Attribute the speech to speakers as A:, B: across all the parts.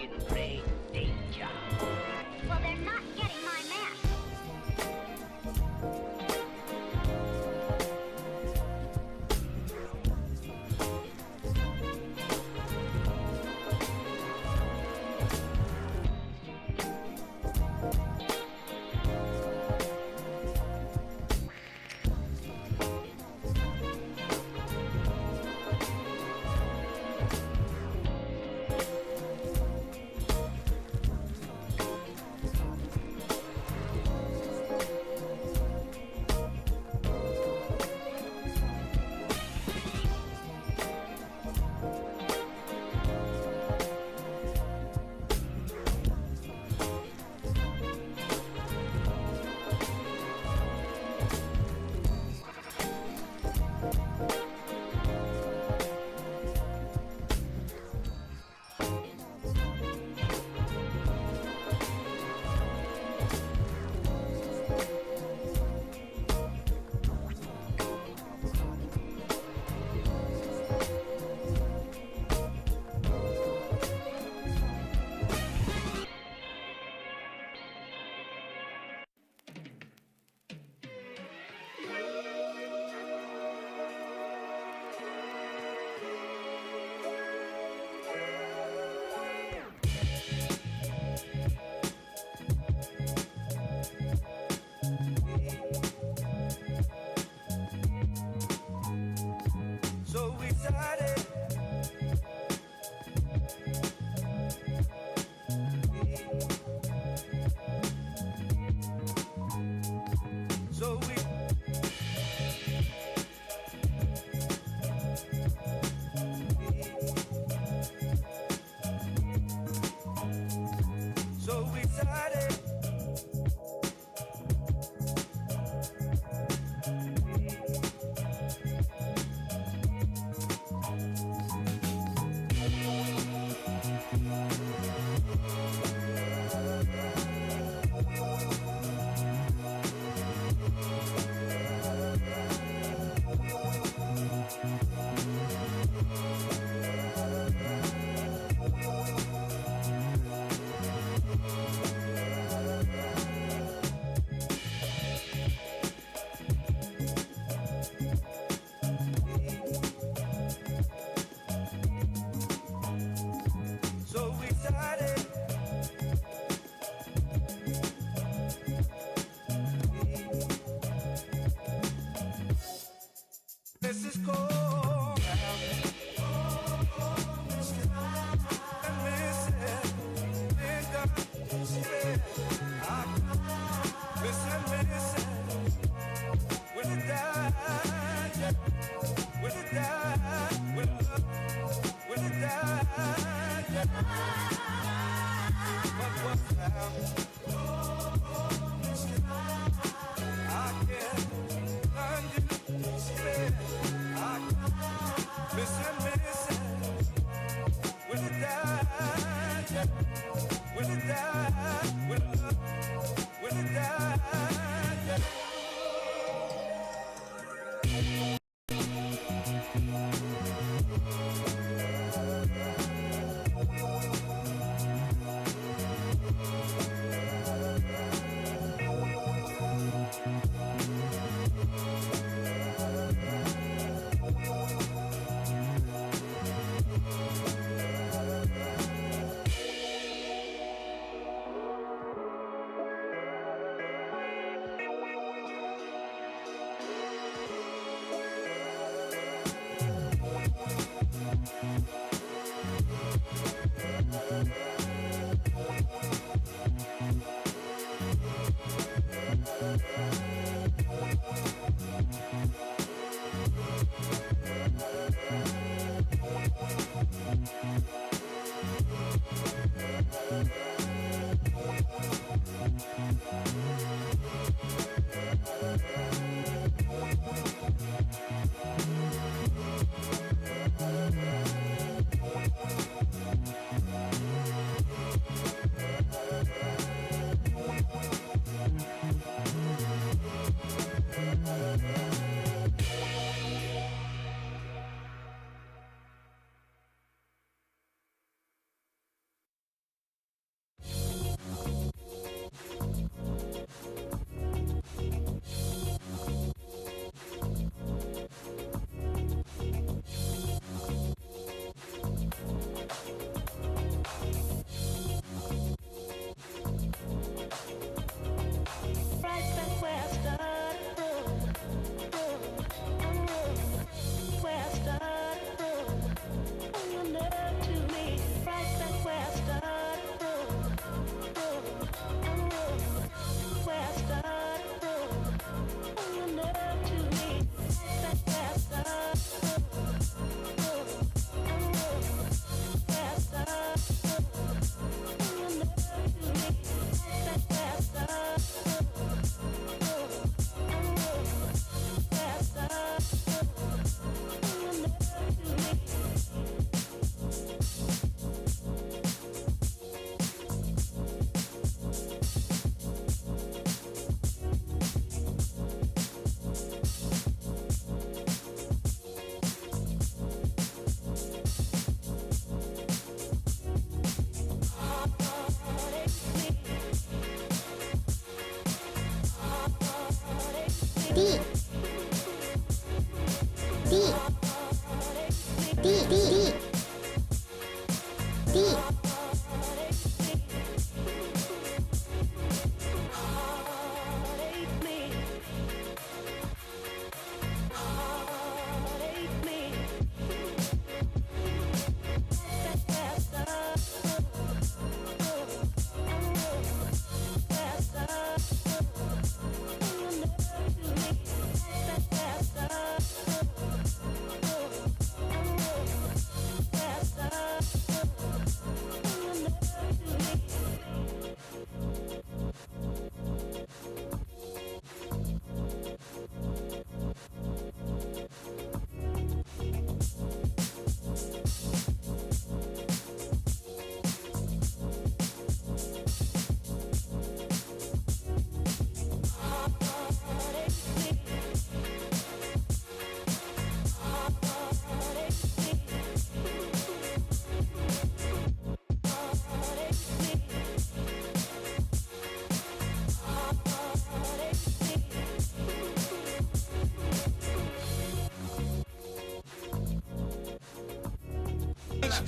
A: in great danger.
B: Well, they're not getting my map.
C: So excited. So we so excited. So excited. This is cold and missing. Think of it. Missing. Will it die? Will it die? Will it die? But what's now? I can't understand. Missing. Will it die? Will it die? Will it die?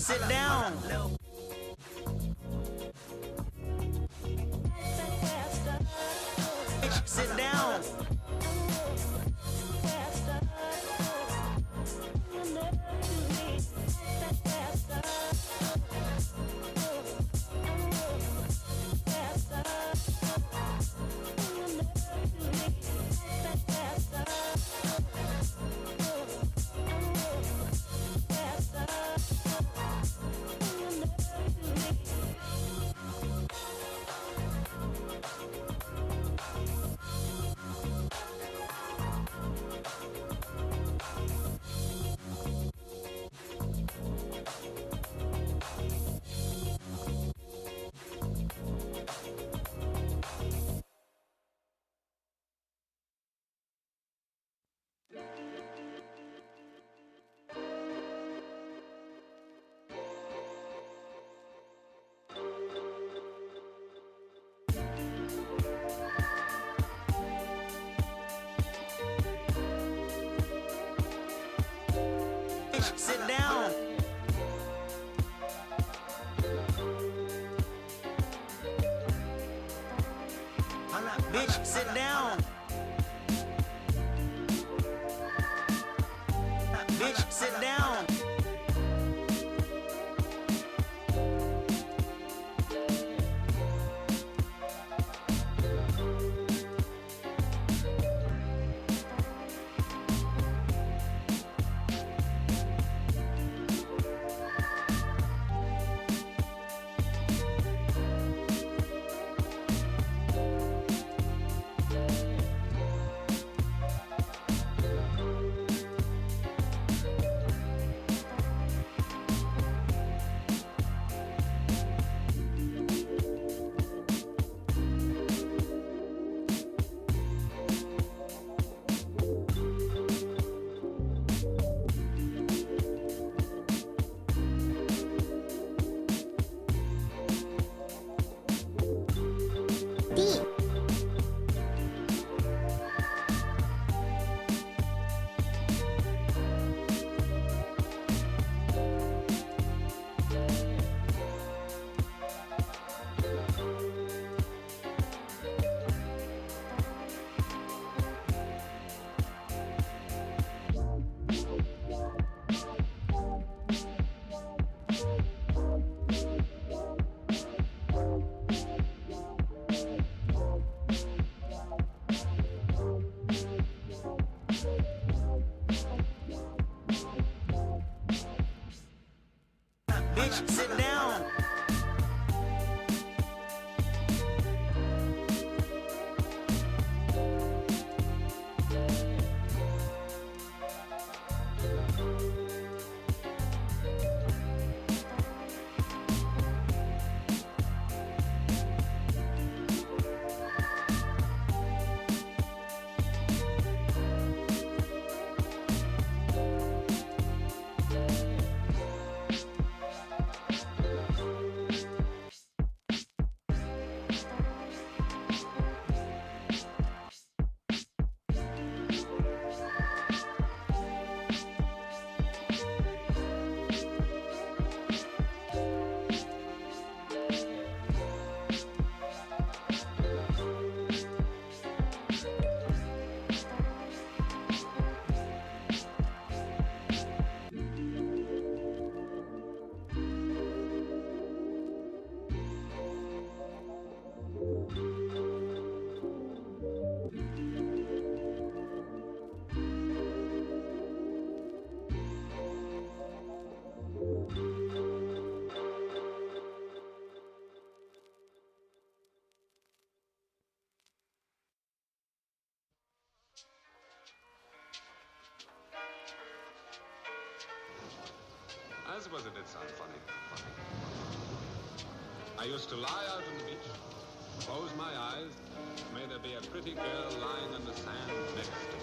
D: Sit down. Sit down. Sit down. Bitch, sit down. Bitch, sit down.
E: suppose it did sound funny. I used to lie out on the beach, close my eyes, may there be a pretty girl lying on the sand next to me.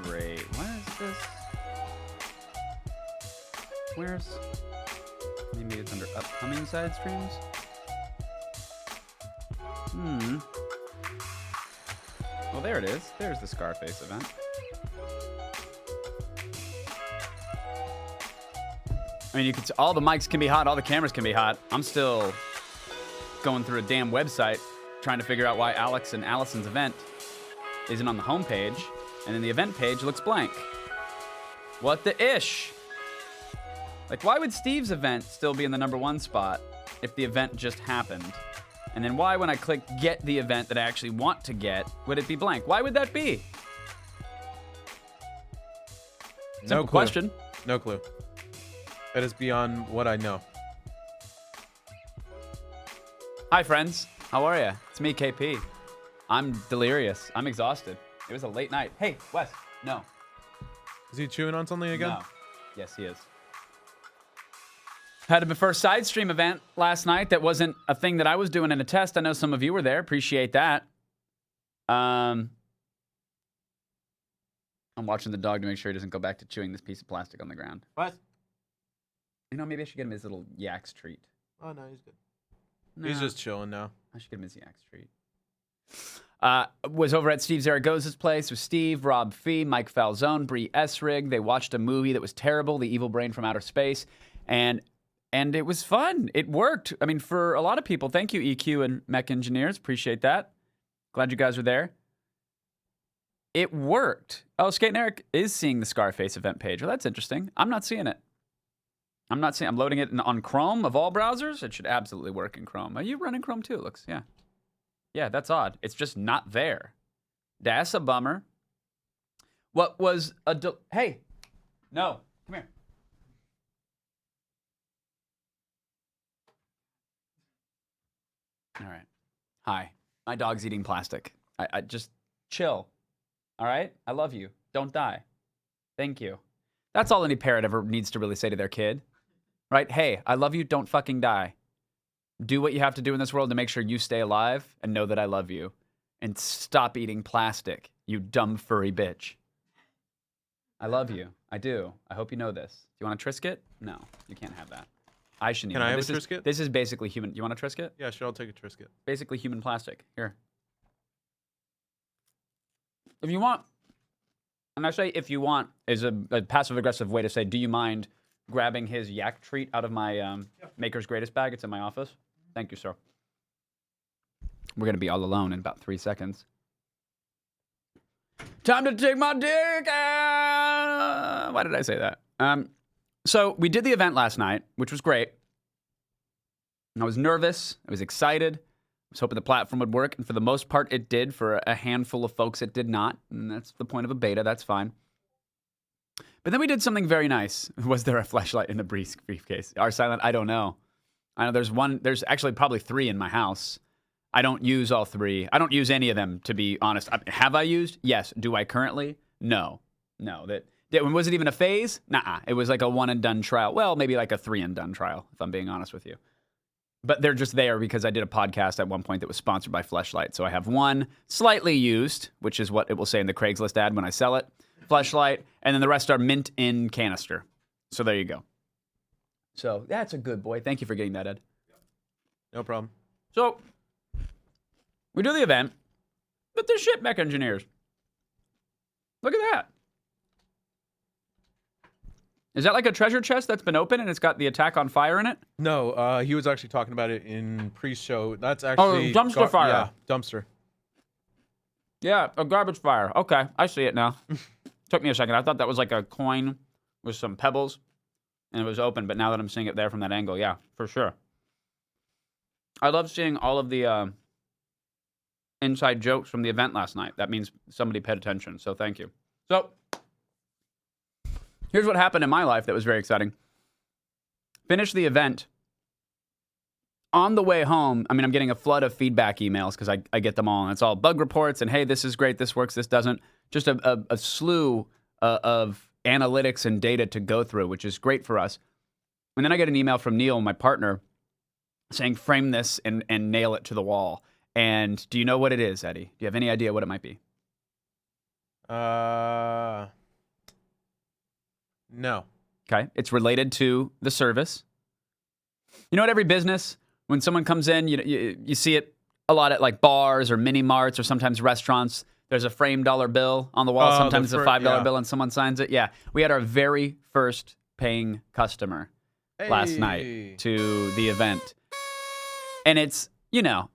F: Great. Where is this? Where's... Maybe it's under upcoming side streams? Well, there it is. There's the Scarface event. I mean, you could. All the mics can be hot. All the cameras can be hot. I'm still going through a damn website trying to figure out why Alex and Allison's event isn't on the homepage, and then the event page looks blank. What the ish? Like, why would Steve's event still be in the #1 spot if the event just happened? And then why, when I click get the event that I actually want to get, would it be blank? Why would that be? Simple question.
G: No clue. That is beyond what I know.
F: Hi, friends. How are you? It's me, KP. I'm delirious. I'm exhausted. It was a late night. Hey, Wes. No.
G: Is he chewing on something again?
F: No. Yes, he is. Had my first side stream event last night. That wasn't a thing that I was doing in a test. I know some of you were there. Appreciate that. I'm watching the dog to make sure he doesn't go back to chewing this piece of plastic on the ground.
G: What?
F: You know, maybe I should get him his little Yak's treat.
G: Oh, no, he's good.
F: No,
G: He's just chilling now.
F: I should get him his Yak's treat. Was over at Steve Zaragoza's place with Steve, Rob Fee, Mike Falzone, Bree Essrig. They watched a movie that was terrible, The Evil Brain from Outer Space, and it was fun. It worked. I mean, for a lot of people, thank you, EQ and Mech Engineers. Appreciate that. Glad you guys were there. It worked. Oh, Skate and Eric is seeing the Scarface event page. Well, that's interesting. I'm not seeing it. I'm loading it on Chrome of all browsers. It should absolutely work in Chrome. Are you running Chrome too? It looks, yeah. Yeah, that's odd. It's just not there. That's a bummer. What was a... Hey! No. Come here. All right. Hi. My dog's eating plastic. I just chill. All right? I love you. Don't die. Thank you. That's all any parent ever needs to really say to their kid. Right? Hey, I love you. Don't fucking die. Do what you have to do in this world to make sure you stay alive and know that I love you. And stop eating plastic, you dumb furry bitch. I love you. I do. I hope you know this. Do you want a Triscuit? No, you can't have that. I shouldn't.
G: Can I have a Triscuit?
F: This is basically human. You want a Triscuit?
G: Yeah, sure. I'll take a Triscuit.
F: Basically human plastic. Here. If you want, and I say if you want is a passive-aggressive way to say, do you mind grabbing his yak treat out of my Maker's Greatest bag? It's in my office. Thank you, sir. We're going to be all alone in about 3 seconds. Time to take my dick out. Why did I say that? So we did the event last night, which was great. I was nervous. I was excited. I was hoping the platform would work. And for the most part, it did. For a handful of folks, it did not. And that's the point of a beta. That's fine. But then we did something very nice. Was there a flashlight in the briefcase? Our silent, I don't know. I know there's one. There's actually probably 3 in my house. I don't use all 3. I don't use any of them, to be honest. Have I used? Yes. Do I currently? No. Was it even a phase? Nuh-uh. It was like a 1-and-done trial. Well, maybe like a 3-and-done trial, if I'm being honest with you. But they're just there because I did a podcast at one point that was sponsored by Fleshlight. So I have one slightly used, which is what it will say in the Craigslist ad when I sell it. Fleshlight. And then the rest are mint in canister. So there you go. So that's a good boy. Thank you for getting that, Ed.
G: No problem.
F: So we do the event, but they're shit Mech Engineers. Look at that. Is that like a treasure chest that's been open and it's got the attack on fire in it?
G: No, he was actually talking about it in pre-show. That's actually...
F: dumpster fire.
G: Yeah, dumpster.
F: Yeah, a garbage fire. Okay, I see it now. Took me a second. I thought that was like a coin with some pebbles and it was open, but now that I'm seeing it there from that angle, yeah, for sure. I love seeing all of the inside jokes from the event last night. That means somebody paid attention, so thank you. So, here's what happened in my life that was very exciting. Finished the event. On the way home, I mean, I'm getting a flood of feedback emails because I get them all, and it's all bug reports and, hey, this is great, this works, this doesn't. Just a slew of analytics and data to go through, which is great for us. And then I get an email from Neil, my partner, saying, frame this and nail it to the wall. And do you know what it is, Eddie? Do you have any idea what it might be?
G: No.
F: Okay. It's related to the service. You know, at every business, when someone comes in, you see it a lot at like bars or mini marts or sometimes restaurants. There's a framed dollar bill on the wall.
G: Oh,
F: Sometimes
G: the
F: it's a $5
G: yeah.
F: bill and someone signs it. Yeah. We had our very first paying customer last
G: Hey.
F: night to the event. And it's, you know,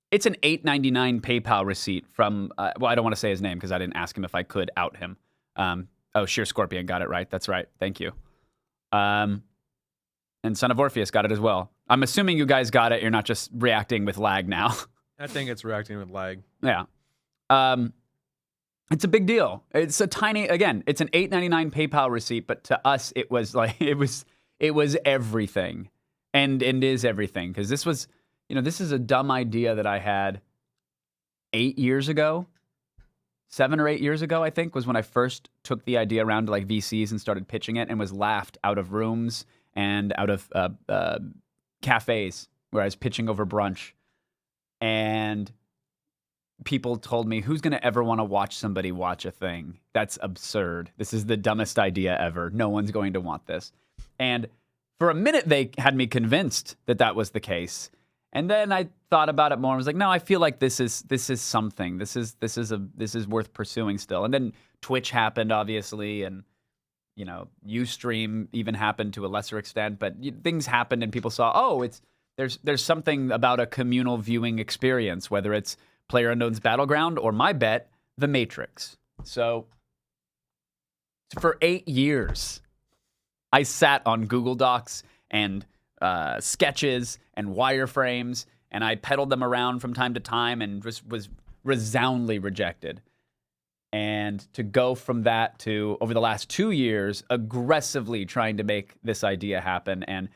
F: it's an $8.99 PayPal receipt from, well, I don't want to say his name because I didn't ask him if I could out him. Oh, Sheer Scorpion got it right. That's right. Thank you. And Son of Orpheus got it as well. I'm assuming you guys got it. You're not just reacting with lag now.
G: I think it's reacting with lag.
F: Yeah. It's a big deal. It's a tiny, again, it's an $8.99 PayPal receipt, but to us, it was like, it was everything. And is everything. Because this was, you know, this is a dumb idea that I had 8 years ago. 7 or 8 years ago, I think, was when I first took the idea around to like VCs and started pitching it and was laughed out of rooms and out of cafes where I was pitching over brunch. And people told me, who's going to ever want to watch somebody watch a thing? That's absurd. This is the dumbest idea ever. No one's going to want this. And for a minute, they had me convinced that that was the case. And then I thought about it more and was like, no, I feel like this is something. This is worth pursuing still. And then Twitch happened, obviously, and you know, Ustream even happened to a lesser extent. But things happened, and people saw, oh, there's something about a communal viewing experience, whether it's PlayerUnknown's Battleground or my bet, The Matrix. So for 8 years, I sat on Google Docs and sketches and wireframes, and I peddled them around from time to time and just was resoundingly rejected. And to go from that to, over the last 2 years, aggressively trying to make this idea happen and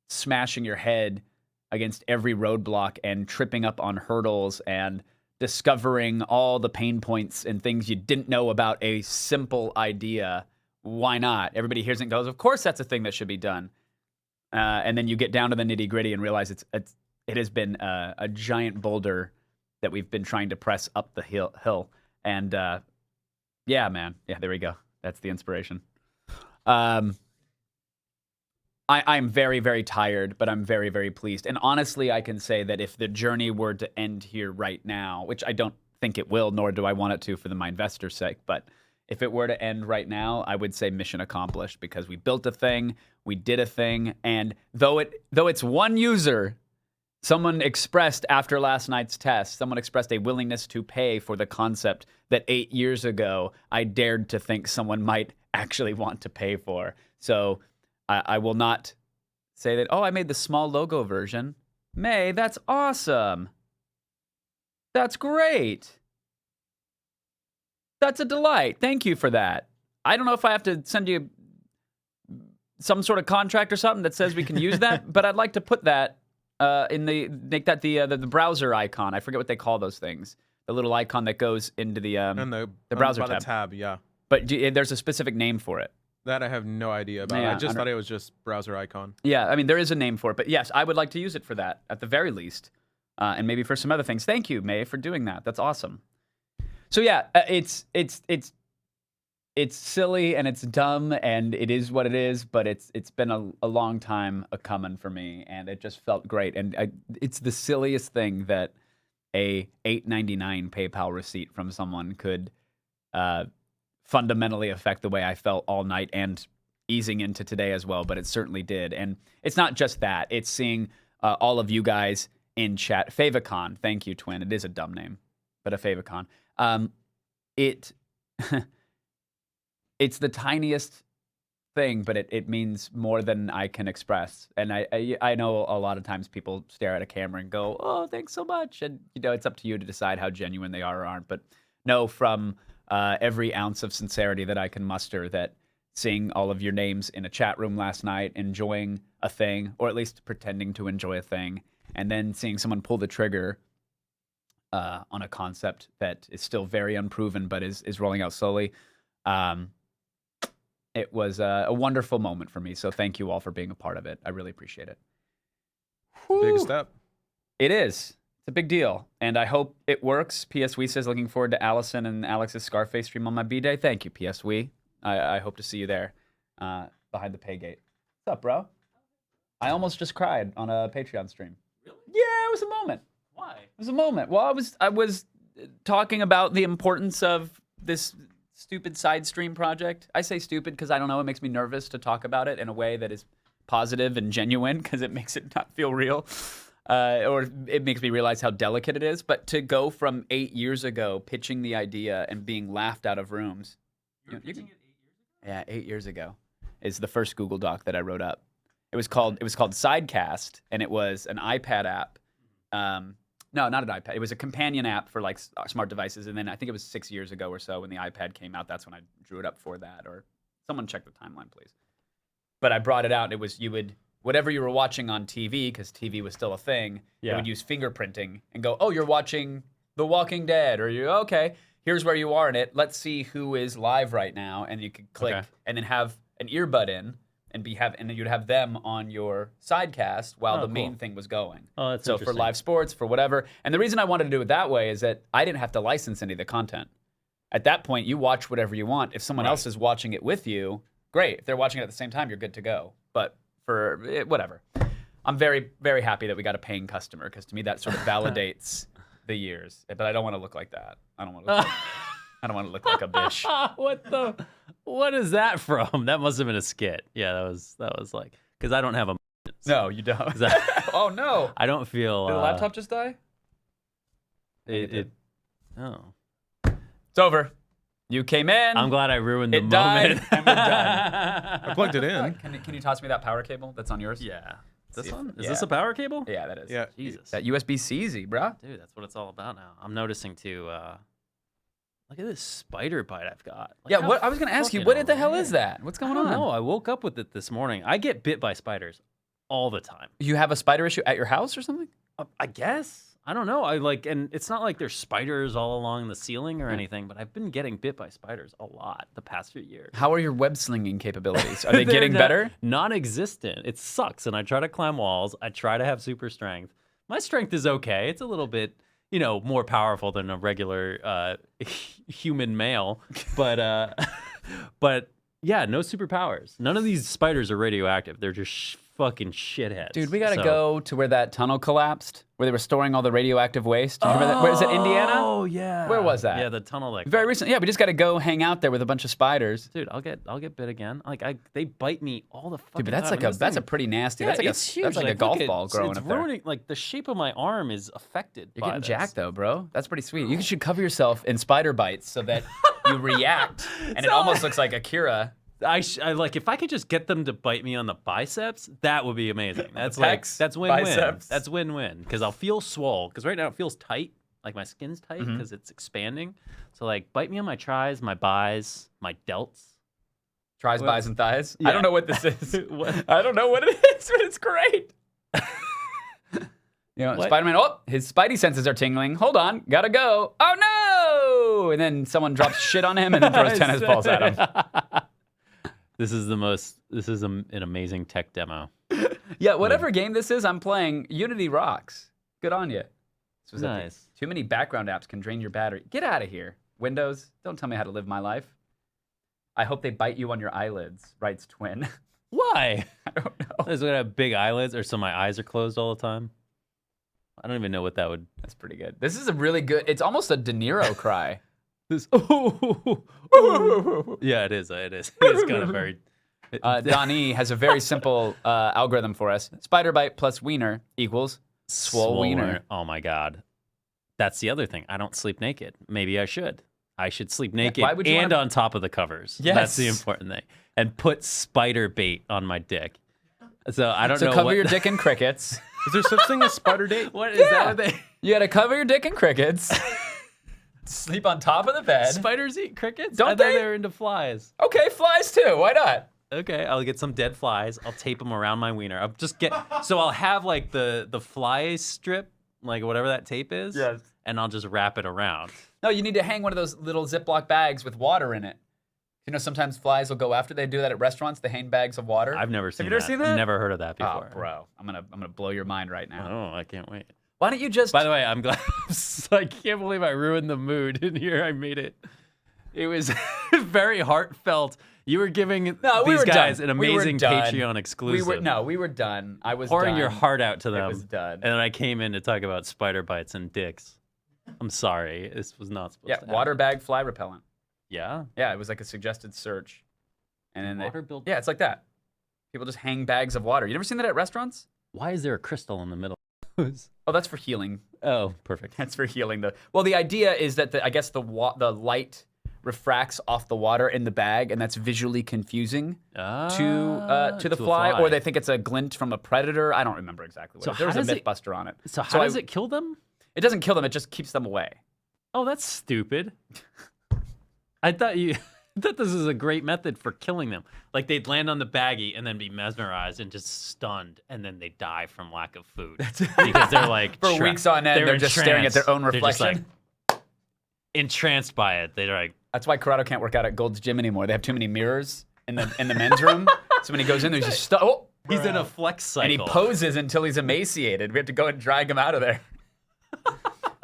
F: smashing your head against every roadblock and tripping up on hurdles and discovering all the pain points and things you didn't know about a simple idea. Why not? Everybody hears it and goes, of course that's a thing that should be done. And then you get down to the nitty gritty and realize it has been a giant boulder that we've been trying to press up the hill. And yeah, man. Yeah, there we go. That's the inspiration. I'm very, very tired, but I'm very, very pleased. And honestly, I can say that if the journey were to end here right now, which I don't think it will, nor do I want it to for my investors' sake, but if it were to end right now, I would say mission accomplished, because we built a thing, we did a thing, and though it's one user, someone expressed after last night's test, someone expressed a willingness to pay for the concept that 8 years ago I dared to think someone might actually want to pay for. So I will not say that, oh, I made the small logo version. May, that's awesome. That's great. That's a delight. Thank you for that. I don't know if I have to send you some sort of contract or something that says we can use that, but I'd like to put that make that the browser icon. I forget what they call those things. The little icon that goes into the browser
G: by
F: tab.
G: the tab, yeah.
F: But there's a specific name for it.
G: That I have no idea about.
F: Yeah,
G: I just thought it was just browser icon.
F: Yeah, I mean, there is a name for it. But yes, I would like to use it for that at the very least. And maybe for some other things. Thank you, May, for doing that. That's awesome. So yeah, it's silly and it's dumb and it is what it is, but it's been a long time coming for me, and it just felt great. And it's the silliest thing that a $8.99 PayPal receipt from someone could fundamentally affect the way I felt all night and easing into today as well, but it certainly did. And it's not just that. It's seeing all of you guys in chat. Favicon, thank you, Twin. It is a dumb name, but a Favicon. It's the tiniest thing, but it means more than I can express. And I know a lot of times people stare at a camera and go, oh, thanks so much. And, you know, it's up to you to decide how genuine they are or aren't. But no, from every ounce of sincerity that I can muster, that seeing all of your names in a chat room last night, enjoying a thing, or at least pretending to enjoy a thing, and then seeing someone pull the trigger on a concept that is still very unproven but is rolling out slowly. It was a wonderful moment for me. So thank you all for being a part of it. I really appreciate it.
G: Big step.
F: It is. It's a big deal, and I hope it works. PS Wee says, looking forward to Allison and Alex's Scarface stream on my B-Day. Thank you, PS Wee. I hope to see you there behind the pay gate. What's up, bro? I almost just cried on a Patreon stream. Really? Yeah, it was a moment.
H: Why?
F: It was a moment. Well, I was talking about the importance of this stupid side stream project. I say stupid because I don't know. It makes me nervous to talk about it in a way that is positive and genuine because it makes it not feel real. Or it makes me realize how delicate it is. But to go from 8 years ago pitching the idea and being laughed out of rooms.
H: You were pitching it 8 years ago?
F: Yeah, 8 years ago is the first Google Doc that I wrote up. It was called Sidecast, and it was an iPad app. No, not an iPad. It was a companion app for like smart devices. And then I think it was 6 years ago or so when the iPad came out. That's when I drew it up for that. Or someone check the timeline, please. But I brought it out. It was whatever you were watching on TV, because TV was still a thing, it would use fingerprinting and go, oh, you're watching The Walking Dead, or okay, here's where you are in it. Let's see who is live right now, and you could click and then have an earbud in and then you'd have them on your sidecast while the main thing was going.
H: Oh, that's
F: so for live sports, for whatever. And the reason I wanted to do it that way is that I didn't have to license any of the content. At that point, you watch whatever you want. If someone else is watching it with you, great. If they're watching it at the same time, you're good to go. But for whatever. I'm very, very happy that we got a paying customer because to me that sort of validates the years. But I don't want to look like that. I don't want to look like a bitch.
H: What is that from? That must have been a skit. Yeah, that was like, because I don't have a.
F: No, you don't. Oh no.
H: I don't feel.
F: Did the laptop just die?
H: Oh.
F: It's over. You came in.
H: I'm glad I ruined the
F: it died,
H: moment.
F: and we're done.
G: I plugged it in.
F: Can you toss me that power cable that's on yours?
H: Yeah. This
F: See if-
H: one? Is
F: yeah.
H: this a power cable?
F: Yeah, that is.
G: Yeah.
H: Jesus.
F: That USB-C, bro.
H: Dude, that's what it's all about now. I'm noticing too. Look at this spider bite I've got. Like,
F: Yeah,
H: how
F: what I was gonna ask you,
H: fucking
F: what the hell is
H: rad.
F: that? What's going
H: I don't
F: on?
H: know. I woke up with it this morning. I get bit by spiders all the time.
F: You have a spider issue at your house or something?
H: I guess. I don't know. And it's not like there's spiders all along the ceiling or anything, but I've been getting bit by spiders a lot the past few years.
F: How are your web slinging capabilities? Are they
H: They're
F: getting better?
H: Non-existent. It sucks. And I try to climb walls. I try to have super strength. My strength is okay. It's a little bit, more powerful than a regular human male. But yeah, no superpowers. None of these spiders are radioactive. They're just fucking shitheads.
F: Dude, we gotta go to where that tunnel collapsed, where they were storing all the radioactive waste. Do you remember that? Where is it, Indiana?
H: Oh yeah.
F: Where was that?
H: Yeah, the tunnel.
F: Very recent. Yeah, we just gotta go hang out there with a bunch of spiders.
H: Dude, I'll get bit again. They bite me all the fucking
F: Dude, but that's
H: time.
F: like that's a pretty nasty.
H: Yeah,
F: that's like
H: it's huge.
F: that's like a
H: Look,
F: golf ball growing
H: it's
F: up there.
H: ruining, like the shape of my arm is affected.
F: You're
H: by
F: getting
H: this.
F: jacked though, bro. That's pretty sweet. You should cover yourself in spider bites so that you react, and it almost looks like Akira.
H: I like if I could just get them to bite me on the biceps, that would be amazing. That's
F: pecs,
H: that's win-win.
F: biceps.
H: That's win-win because I'll feel swole because right now it feels tight, like my skin's tight because it's expanding. So like bite me on my tris, my bis, my delts.
F: Tries, buys, and thighs.
H: Yeah.
F: I don't know what this is.
H: What?
F: I don't know what it is, but it's great.
H: What?
F: Spider-Man, his spidey senses are tingling. Hold on, gotta go. Oh no! And then someone drops shit on him and then throws tennis balls at him.
H: This is an amazing tech demo.
F: Yeah, whatever game this is, I'm playing. Unity rocks. Good on you.
H: Nice.
F: Too many background apps can drain your battery. Get out of here. Windows, don't tell me how to live my life. I hope they bite you on your eyelids, writes Twin.
H: Why?
F: I don't know.
H: Is it gonna have big eyelids or so my eyes are closed all the time? I don't even know what that would.
F: That's pretty good. This is a really good, it's almost a De Niro cry.
H: This. Yeah, it is. It is. It's kind of very.
F: Donnie has a very simple algorithm for us. Spider bite plus wiener equals swole wiener.
H: Oh my god, that's the other thing. I don't sleep naked. Maybe I should. I should sleep naked
F: why would you
H: and
F: wanna-
H: on top of the covers.
F: Yes.
H: That's the important thing. And put spider bait on my dick. So I don't
F: So
H: know.
F: cover
H: what
F: your dick in crickets.
G: Is there such thing as spider date?
H: What is that? What they?
F: You gotta cover your dick in crickets. Sleep on top of the bed.
H: Spiders eat crickets?
F: Don't
H: I thought
F: they?
H: they were into flies.
F: Okay, flies too. Why not?
H: Okay, I'll get some dead flies. I'll tape them around my wiener. So I'll have like the fly strip, like whatever that tape is.
F: Yes.
H: And I'll just wrap it around.
F: No, you need to hang one of those little Ziploc bags with water in it. You know, sometimes flies will go after they do that at restaurants. They hang bags of water.
H: I've never seen
F: Have
H: that.
F: you ever seen that?
H: I've never heard of that
F: Oh,
H: before.
F: bro, I'm gonna blow your mind right now.
H: Oh, I can't wait.
F: Why don't you just?
H: By the way, I'm glad. I can't believe I ruined the mood in here. I made it. It was very heartfelt. You were giving these guys an amazing Patreon exclusive.
F: We were done. I was
H: pouring
F: done.
H: your heart out to them.
F: It was done.
H: And then I came in to talk about spider bites and dicks. I'm sorry. This was not supposed to happen.
F: Water bag fly repellent.
H: Yeah?
F: Yeah, it was like a suggested search. And then
H: Water-built-
F: Yeah, it's like that. People just hang bags of water. You never seen that at restaurants?
H: Why is there a crystal in the middle?
F: Oh, that's for healing.
H: Oh, perfect.
F: That's for healing. The idea is that I guess the light refracts off the water in the bag, and that's visually confusing to the fly, or they think it's a glint from a predator. I don't remember exactly what. There was a Mythbuster on it.
H: So how does it kill them?
F: It doesn't kill them. It just keeps them away.
H: Oh, that's stupid. I thought this is a great method for killing them. Like they'd land on the baggie and then be mesmerized and just stunned, and then they die from lack of food because they're like
F: for weeks on end. They're just staring at their own reflection,
H: entranced by it. They're like.
F: That's why Corrado can't work out at Gold's Gym anymore. They have too many mirrors in the men's room. So when he goes in there, he's just
H: he's in a flex cycle.
F: And he poses until he's emaciated. We have to go and drag him out of there.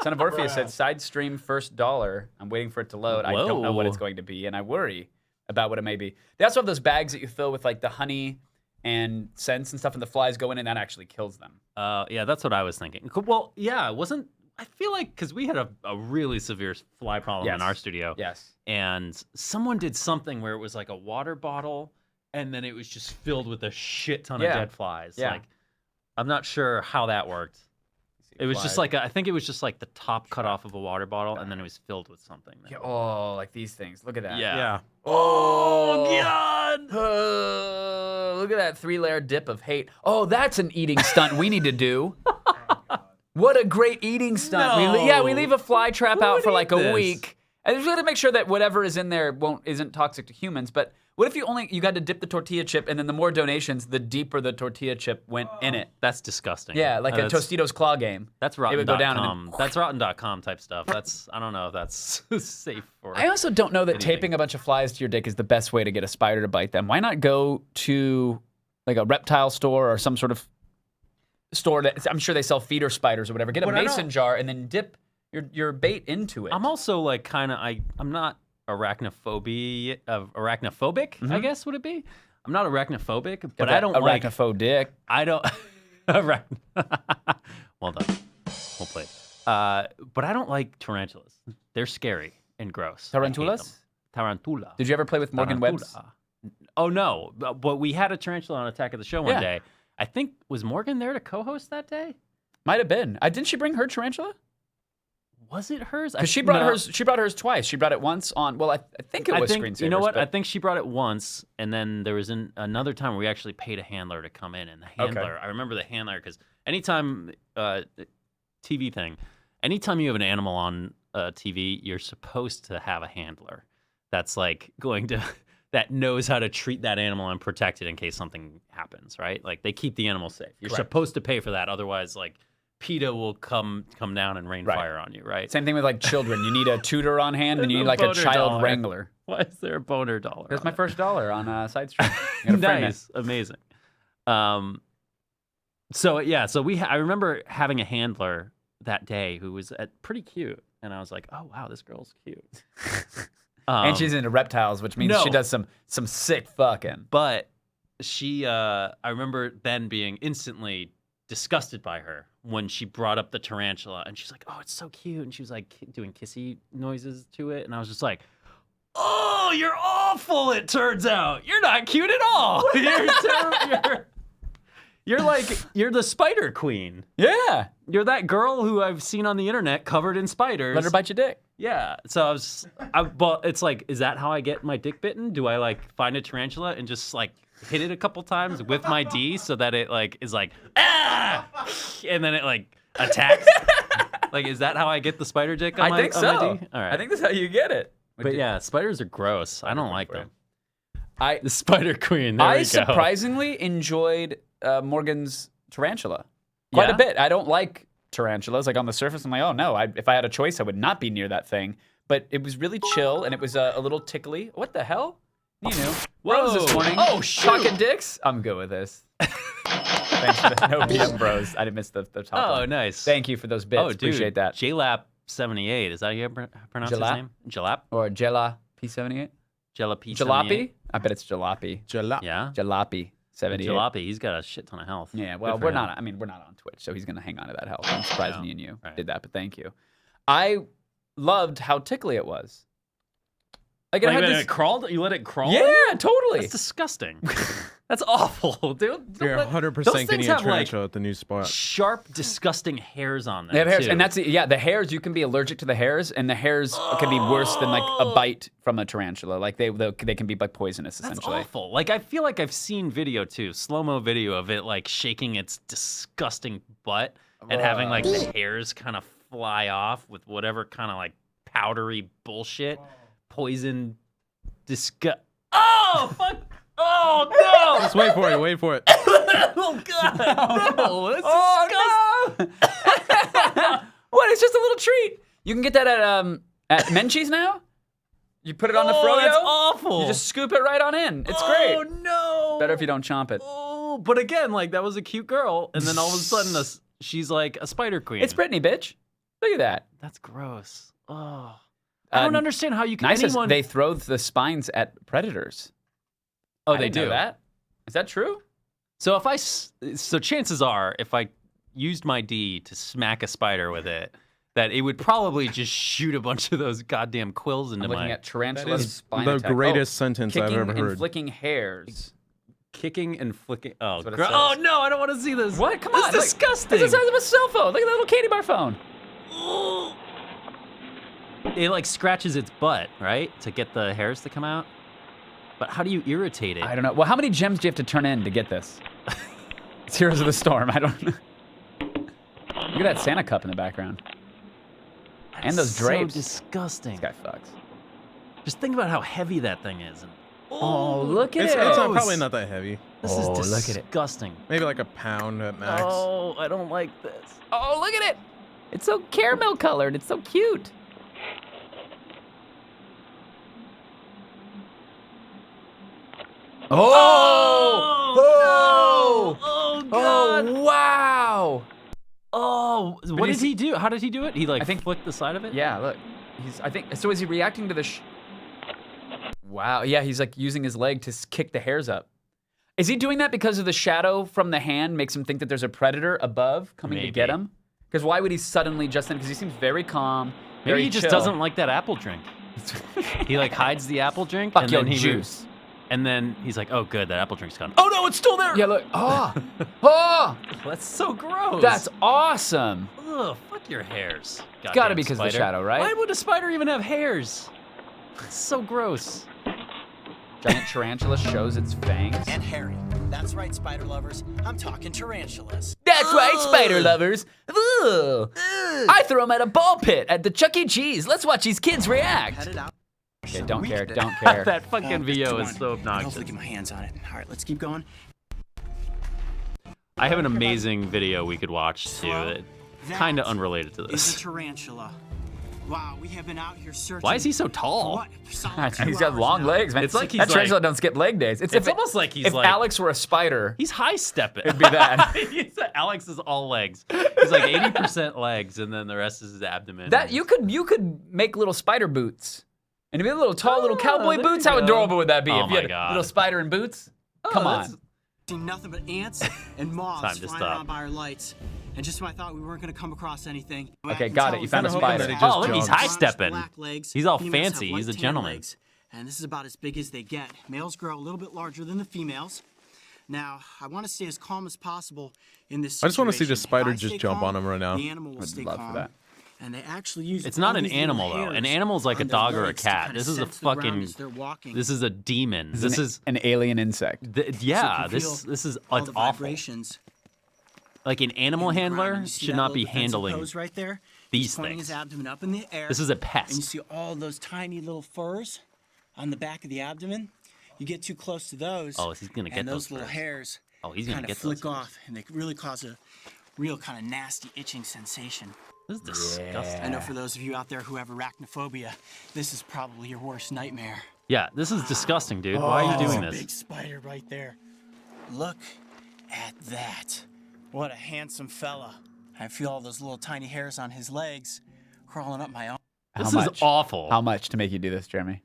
F: Son of Orpheus said, side stream first $1. I'm waiting for it to load. I don't know what it's going to be, and I worry about what it may be. They also have those bags that you fill with like the honey and scents and stuff, and the flies go in, and that actually kills them.
H: Yeah, that's what I was thinking. Well, yeah, it wasn't. I feel like because we had a really severe fly problem in our studio.
F: Yes.
H: And someone did something where it was like a water bottle, and then it was just filled with a shit ton of dead flies.
F: Yeah.
H: Like, I'm not sure how that worked. It was just like I think it was just like the top cut off of a water bottle, and then it was filled with something.
F: Yeah, oh, like these things. Look at that.
H: Yeah.
F: Oh,
H: God.
F: Look at that 3-layer dip of hate. Oh, that's an eating stunt we need to do. What a great eating stunt.
H: No.
F: We leave a fly trap
H: Who
F: out
H: would
F: for like
H: eat
F: a
H: this?
F: week. And we got to make sure that whatever is in there isn't toxic to humans. But what if you got to dip the tortilla chip, and then the more donations, the deeper the tortilla chip went in it?
H: That's disgusting.
F: Yeah, like a Tostitos claw game.
H: That's
F: It would go down
H: rotten.com.
F: and then-
H: That's rotten.com type stuff. I don't know if that's safe for.
F: I also don't know that
H: anything.
F: taping a bunch of flies to your dick is the best way to get a spider to bite them. Why not go to like a reptile store or some sort of store that I'm sure they sell feeder spiders or whatever. Get a mason jar and then dip your bait into it.
H: I'm also like kind of I'm not arachnophobic, I guess would it be? I'm not arachnophobic, but I don't like
F: arachnophobic.
H: I don't well done. Well played. But I don't like tarantulas. They're scary and gross. I hate
F: Tarantulas?
H: them. Tarantula.
F: Did you ever play with Morgan Webb's?
H: Tarantula. Oh no, but we had a tarantula on Attack of the Show one day. I think was Morgan there to co-host that day?
F: Might have been. Didn't she bring her tarantula?
H: Was it hers?
F: Because she brought hers. She brought hers twice. She brought it once on. Well, I think it was Screensavers.
H: You know what?
F: but-
H: I think she brought it once, and then there was another time where we actually paid a handler to come in, and the handler. I remember the handler because anytime TV thing, anytime you have an animal on TV, you're supposed to have a handler that's like going to that knows how to treat that animal and protect it in case something happens, right? Like they keep the animal safe. You're supposed to pay for that, otherwise, like PETA will come down and rain fire on you, right?
F: Same thing with like children. You need a tutor on hand, and you need like a
H: Boner
F: child
H: dollar.
F: wrangler.
H: Why is there a boner dollar?
F: That's
H: on
F: my
H: it?
F: first $1 on Side Stream. You gotta frame it.
H: Nice, amazing. So I remember having a handler that day who was pretty cute, and I was like, oh wow, this girl's cute.
F: And she's into reptiles, which means she does some sick fucking.
H: But she, I remember then being instantly disgusted by her when she brought up the tarantula, and she's like, oh, it's so cute, and she was like doing kissy noises to it, and I was just like, oh, you're awful, it turns out. You're not cute at all. You're the spider queen.
F: Yeah.
H: You're that girl who I've seen on the internet covered in spiders.
F: Let her bite your dick.
H: Yeah. So but it's like, is that how I get my dick bitten? Do I like find a tarantula and just like hit it a couple times with my D so that it like is like, ah, and then it like attacks? Like, is that how I get the spider dick on
F: I think so.
H: on my D? All right.
F: I think that's how you get it.
H: But yeah, spiders are gross. I don't like them.
F: I
H: The spider queen. There we go.
F: surprisingly enjoyed Morgan's tarantula quite
H: Yeah?
F: a bit. I don't like tarantulas. Like on the surface, I'm like, oh no. If I had a choice, I would not be near that thing. But it was really chill, and it was a little tickly. What the hell? You know. What was this
H: Whoa.
F: morning?
H: Oh, shoot.
F: Talking dicks? I'm good with this. Thanks for the no BM bros. I didn't miss the top
H: Oh,
F: one.
H: nice.
F: Thank you for those bits.
H: Oh, dude.
F: Appreciate that.
H: JLap78. Is that how you pronounce his
F: Jalap?
H: name? Jalap?
F: Or Jela P78?
H: Jalapy.
F: Jalopy? I bet it's Jalopy.
G: Jalap.
H: Yeah.
F: Jalopy 78.
H: Jalopy. He's got a shit ton of health.
F: Yeah, well,
H: Good for
F: we're
H: him.
F: not. I mean, we're not on Twitch, so he's gonna hang on to that health. I'm surprised
H: Yeah.
F: me and you
H: Right.
F: did that, but thank you. I loved how tickly it was. Like it
H: Wait,
F: had
H: wait,
F: this.
H: it crawled? You let it crawl?
F: Yeah, totally.
H: That's disgusting. That's awful, dude.
G: You're
H: Those
G: 100%
H: things
G: getting a
H: have, like,
G: tarantula at the new spot.
H: sharp, disgusting hairs on them.
F: They have hairs,
H: too.
F: and that's the hairs. You can be allergic to the hairs, and the hairs can be worse than like a bite from a tarantula. Like they can be like poisonous
H: That's
F: essentially.
H: awful. Like I feel like I've seen video too, slow-mo video of it like shaking its disgusting butt and having like the hairs kind of fly off with whatever kind of like powdery bullshit, poison, Oh fuck! Oh no!
G: Just wait for it. Wait for it.
H: Oh god! No, that's disgusting.
F: What? It's just a little treat. You can get that at Menchie's now. You put it on the froyo.
H: That's awful.
F: You just scoop it right on in. It's
H: Oh
F: great.
H: no!
F: Better if you don't chomp it.
H: Oh, but again, like that was a cute girl, and then all of a sudden, she's like a spider queen.
F: It's Brittany, bitch. Look at that.
H: That's gross. Oh, I don't understand how you can.
F: Nice.
H: Anyone...
F: They throw the spines at predators.
H: Oh,
F: I
H: they
F: didn't know
H: do.
F: that. Is that true?
H: So so chances are, if I used my D to smack a spider with it, that it would probably just shoot a bunch of those goddamn quills into
F: I'm looking
H: my
F: at tarantula
G: That is
F: spine
G: the
F: attack.
G: greatest sentence I've
F: kicking
G: ever
F: and
G: heard.
F: flicking hairs.
H: kicking and flicking. Oh,
F: what it
H: oh
F: says.
H: no! I don't want to see this.
F: What? Come on.
H: That's
F: look.
H: disgusting.
F: It's the size of a cell phone. Look at that little candy bar phone.
H: It like scratches its butt, right, to get the hairs to come out. But how do you irritate it?
F: I don't know. Well, how many gems do you have to turn in to get this? It's Heroes of the Storm. I don't know. Look at that Santa cup in the background. And those drapes.
H: So disgusting.
F: This guy fucks.
H: Just think about how heavy that thing is. And,
F: Oh, look at
G: It's
F: it.
G: not, probably not that heavy.
H: This
F: Oh,
H: is
F: look at it.
H: disgusting.
G: Maybe like a pound at max.
H: Oh, I don't like this.
F: Oh, look at it. It's so caramel colored. It's so cute.
H: Oh! Oh, God!
F: Oh, wow.
H: Oh, what did
F: he's-
H: he do? How did he do it? He like
F: I think-
H: flicked the side of it?
F: Yeah, look. I think, so is he reacting to the Wow, yeah, he's like using his leg to kick the hairs up. Is he doing that because of the shadow from the hand makes him think that there's a predator above coming to get
H: Maybe.
F: him? Because why would he suddenly just then, because he seems very calm,
H: Maybe
F: very
H: he just
F: chill.
H: doesn't like that apple drink. He like hides the apple drink
F: Fuck
H: and
F: your
H: then he
F: juice.
H: And then he's like, "Oh, good, that apple drink's gone." Oh no, it's still there.
F: Yeah, look. Oh, oh,
H: That's so gross.
F: that's awesome.
H: Ugh, fuck your hairs.
F: Gotta
H: Goddamn
F: be 'cause of the
H: spider.
F: shadow, right?
H: Why would a spider even have hairs? It's so gross.
F: Giant tarantula shows its fangs.
D: And hairy. That's right, spider lovers. I'm talking tarantulas.
F: That's right, spider lovers. Ugh. I throw them at a ball pit at the Chuck E. Cheese. Let's watch these kids react.
D: Cut it out.
F: Okay, don't care, don't care.
H: That fucking video
D: Come
H: is
D: on.
H: so obnoxious.
D: Hopefully get my hands on it. All right, let's keep going.
H: I have an amazing video we could watch too.
D: That
H: Kind of unrelated to
D: Is a
H: this.
D: tarantula. Wow, we have been out here searching.
H: Why is he so
D: for
H: tall?
D: what? Solid 2
F: He's got
D: hours
F: long
D: now.
F: legs, man.
H: It's like he's
F: that tarantula
H: like-
F: don't skip leg days.
H: It's almost like he's
F: if
H: like-
F: Alex were a spider.
H: He's high stepping.
F: It'd be that.
H: Alex is all legs. He's like 80% legs, and then the rest is his abdomen.
F: That you could make little spider boots, and it'd be little tall little cowboy
H: there
F: boots.
H: you
F: How
H: go.
F: adorable would that be
H: Oh
F: if you
H: my
F: had
H: God.
F: little spider in boots? Come
H: that's-
F: on.
D: Seen nothing but ants and moths
H: Time to
D: flying
H: stop.
D: around by our lights. And just when I thought we weren't going to come across anything.
F: Okay, got it. You found a
G: Kinda hoping
F: spider.
G: that he just
H: Oh, look, he's
G: jogs.
H: high stepping.
D: Black legs.
H: He's all
D: Females have
H: fancy.
D: white
H: He's a
D: tan
H: gentleman.
D: legs. And this is about as big as they get. Males grow a little bit larger than the females. Now, I want to stay as calm as possible in this
G: I just want to see the
D: situation.
G: spider
D: If I
G: just
D: stay
G: jump
D: calm,
G: on him right now.
D: The animal will stay
F: love for
D: calm.
F: that.
D: And they actually use
H: It's
D: all
H: not an
D: these little
H: animal though. An
D: hairs
H: animal's like a
D: on their
H: dog or a
D: legs to
H: cat.
D: kinda
H: This is a
D: sense the ground
H: fucking.
D: as they're walking.
H: This is a demon. This is
F: an alien insect.
H: yeah.
D: So you can
H: This is
D: all
H: it's
D: the
H: awful.
D: vibrations
H: Like an animal
D: in the ground.
H: handler
D: And you see
H: should
D: that
H: not
D: little
H: be
D: defensive
H: handling.
D: pose right there.
H: these
D: He's pointing
H: things.
D: his abdomen up in the air.
H: This is a
D: And you
H: pest.
D: see all those tiny little furs on the back of the abdomen. You get too close to those.
H: Oh, he's gonna get
D: and
H: those
D: those little
H: furs.
D: hairs.
H: Oh, he's gonna
D: kind
H: get
D: of
H: those
D: flick off, and they really cause a real kind of nasty itching sensation.
H: This is disgusting.
D: I know for those of you out there who have arachnophobia, this is probably your worst nightmare.
H: Yeah, this is disgusting, dude. Why are you doing
D: There's a
H: this?
D: big spider right there. Look at that. What a handsome fella. I feel all those little tiny hairs on his legs crawling up my arm.
H: This is awful.
F: How much to make you do this, Jeremy?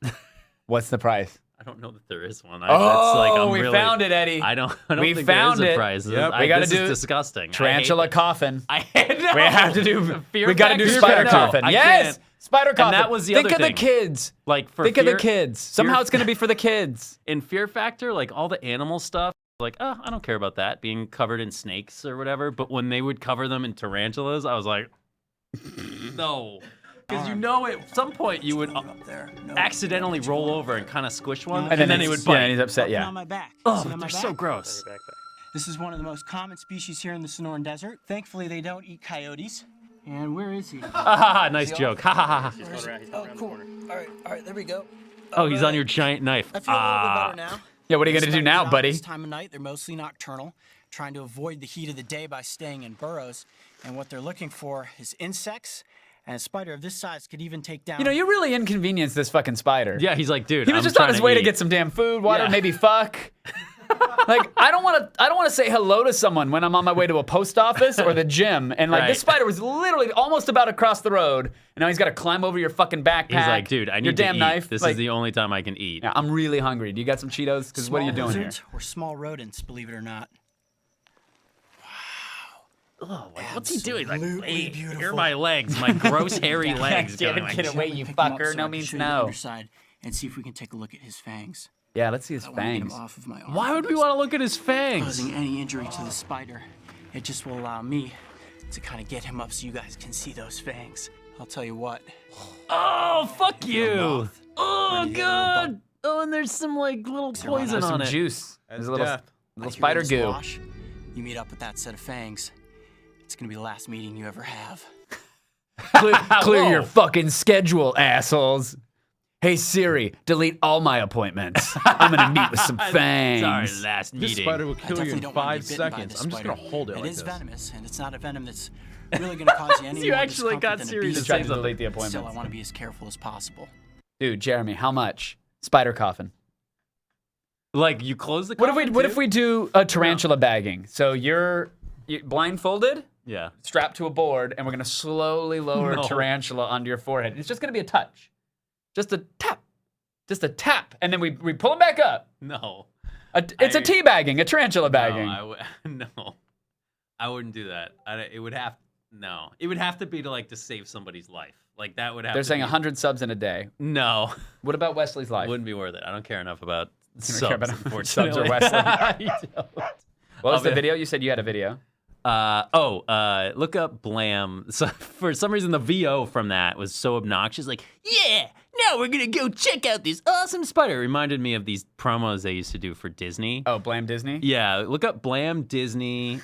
F: What's the price?
H: I don't know that there is one.
F: We found it, Eddie.
H: I don't
F: We
H: think
F: found
H: there is
F: it.
H: a price.
G: Yep.
F: We gotta
H: this
F: do
H: is disgusting.
F: Tarantula coffin.
H: We
F: We have to do.
H: Fear
F: We got to do
H: Factor?
F: spider
H: No,
F: coffin.
H: I
F: Yes,
H: can't.
F: spider coffin.
H: that was the
F: Think
H: other
F: of
H: thing.
F: the kids.
H: Like for
F: Think of the
H: Fear-
F: kids. Somehow it's going to be for the kids.
H: In Fear Factor, like all the animal stuff, like, oh, I don't care about that being covered in snakes or whatever. But when they would cover them in tarantulas, I was like, no. Because you know at some point you would
D: Up there. No.
H: accidentally roll over and kind of squish one,
F: And then
H: he would
F: Yeah,
H: bite.
F: and he's upset.
D: Open
F: Yeah.
D: on my back.
H: Oh,
D: See on my
H: they're so
D: back?
H: gross.
D: This is one of the most common species here in the Sonoran Desert. Thankfully, they don't eat coyotes. And where is he?
H: Ha ha ha, nice joke. Ha ha ha.
D: Oh, cool. All right, there we go.
H: Oh, he's on your giant knife.
D: I feel a little bit better now.
F: Yeah, what are you going to do now,
D: Spiders out
F: buddy?
D: This time of night, they're mostly nocturnal, trying to avoid the heat of the day by staying in burrows. And what they're looking for is insects. And a spider of this size could even take down.
F: You know, you really inconvenienced this fucking spider.
H: Yeah, he's like, dude,
F: He was
H: I'm
F: just on
H: trying
F: his way to
H: eat.
F: get some damn food, water,
H: Yeah.
F: maybe fuck. Like, I don't want to say hello to someone when I'm on my way to a post office or the gym, and like
H: Right.
F: this spider was literally almost about to cross the road, and now he's got to climb over your fucking backpack.
H: He's like, dude, I
F: your
H: need to
F: damn
H: eat.
F: knife.
H: This
F: Like,
H: is the only time I can eat.
F: Yeah, I'm really hungry. Do you got some Cheetos? Because what are you
D: Small
F: doing here?
D: lizards or small rodents, believe it or not.
H: Oh, what's he doing? Like,
D: Absolutely
H: hey,
D: beautiful.
H: here are my legs, my gross hairy legs.
F: Damn it,
H: going
F: get
H: like,
F: away, you
D: Pick him up
F: fucker.
D: so
F: No
D: I can
F: means
D: show you the
F: no.
D: underside and see if we can take a look at his fangs.
F: Yeah, let's see his
D: I want to get him
F: fangs.
D: off of my arm.
H: Why would we want to look at his fangs?
D: Causing any injury to the spider. It just will allow me to kind of get him up so you guys can see those fangs. I'll tell you what.
H: Oh, fuck you.
D: moth.
H: Oh,
D: Ready to get a little
H: God. Oh, and there's some, like, little poison
F: There's
H: on
F: some
H: it.
F: juice. There's a little,
G: death.
F: little
D: Like you're
F: spider
D: in this
F: goo.
D: wash, you meet up with that set of fangs. It's gonna be the last meeting you ever have.
F: Clear your
H: Whoa.
F: fucking schedule, assholes. Hey Siri, delete all my appointments. I'm gonna meet with some fangs.
H: Sorry, last
G: This
H: meeting.
G: spider will
D: I
G: kill you
D: definitely
G: in
D: don't want
G: 5
D: to be bitten by
G: seconds.
D: this
G: I'm just
D: spider.
G: gonna hold it like
D: It is
G: this.
D: venomous, and it's not a venom that's really gonna cause you any
H: You
D: more
H: actually got
D: discomfort than a
H: Siri to
D: bee
F: Just trying
H: say
F: to delete the
D: Still, I
F: appointments.
D: want to be as careful as possible.
F: Dude, Jeremy, how much? Spider coffin.
H: Like, you close the
F: What if
H: coffin,
F: we
H: too?
F: do a tarantula bagging? So you're blindfolded,
H: Yeah.
F: strapped to a board, and we're gonna slowly lower a
H: No.
F: tarantula onto your forehead. It's just gonna be a touch. Just a tap. Just a tap. And then we pull him back up.
H: No.
F: It's a tea bagging, a tarantula bagging.
H: No, I wouldn't do that. It would have to be to save somebody's life. Like that would have.
F: They're
H: to
F: saying
H: be,
F: 100 subs in a day.
H: No,
F: What about Wesley's life?
H: wouldn't be worth it. I don't care enough about
F: don't
H: subs.
F: care about
H: Unfortunately,
F: subs or Wesley.
H: I don't.
F: What was
H: I'll
F: the
H: be-
F: video? You said you had a video.
H: Look up Blam. So for some reason, the VO from that was so obnoxious. Like, yeah, now we're gonna go check out this awesome spider. It reminded me of these promos they used to do for Disney.
F: Oh, Blam Disney?
H: Yeah, look up Blam Disney.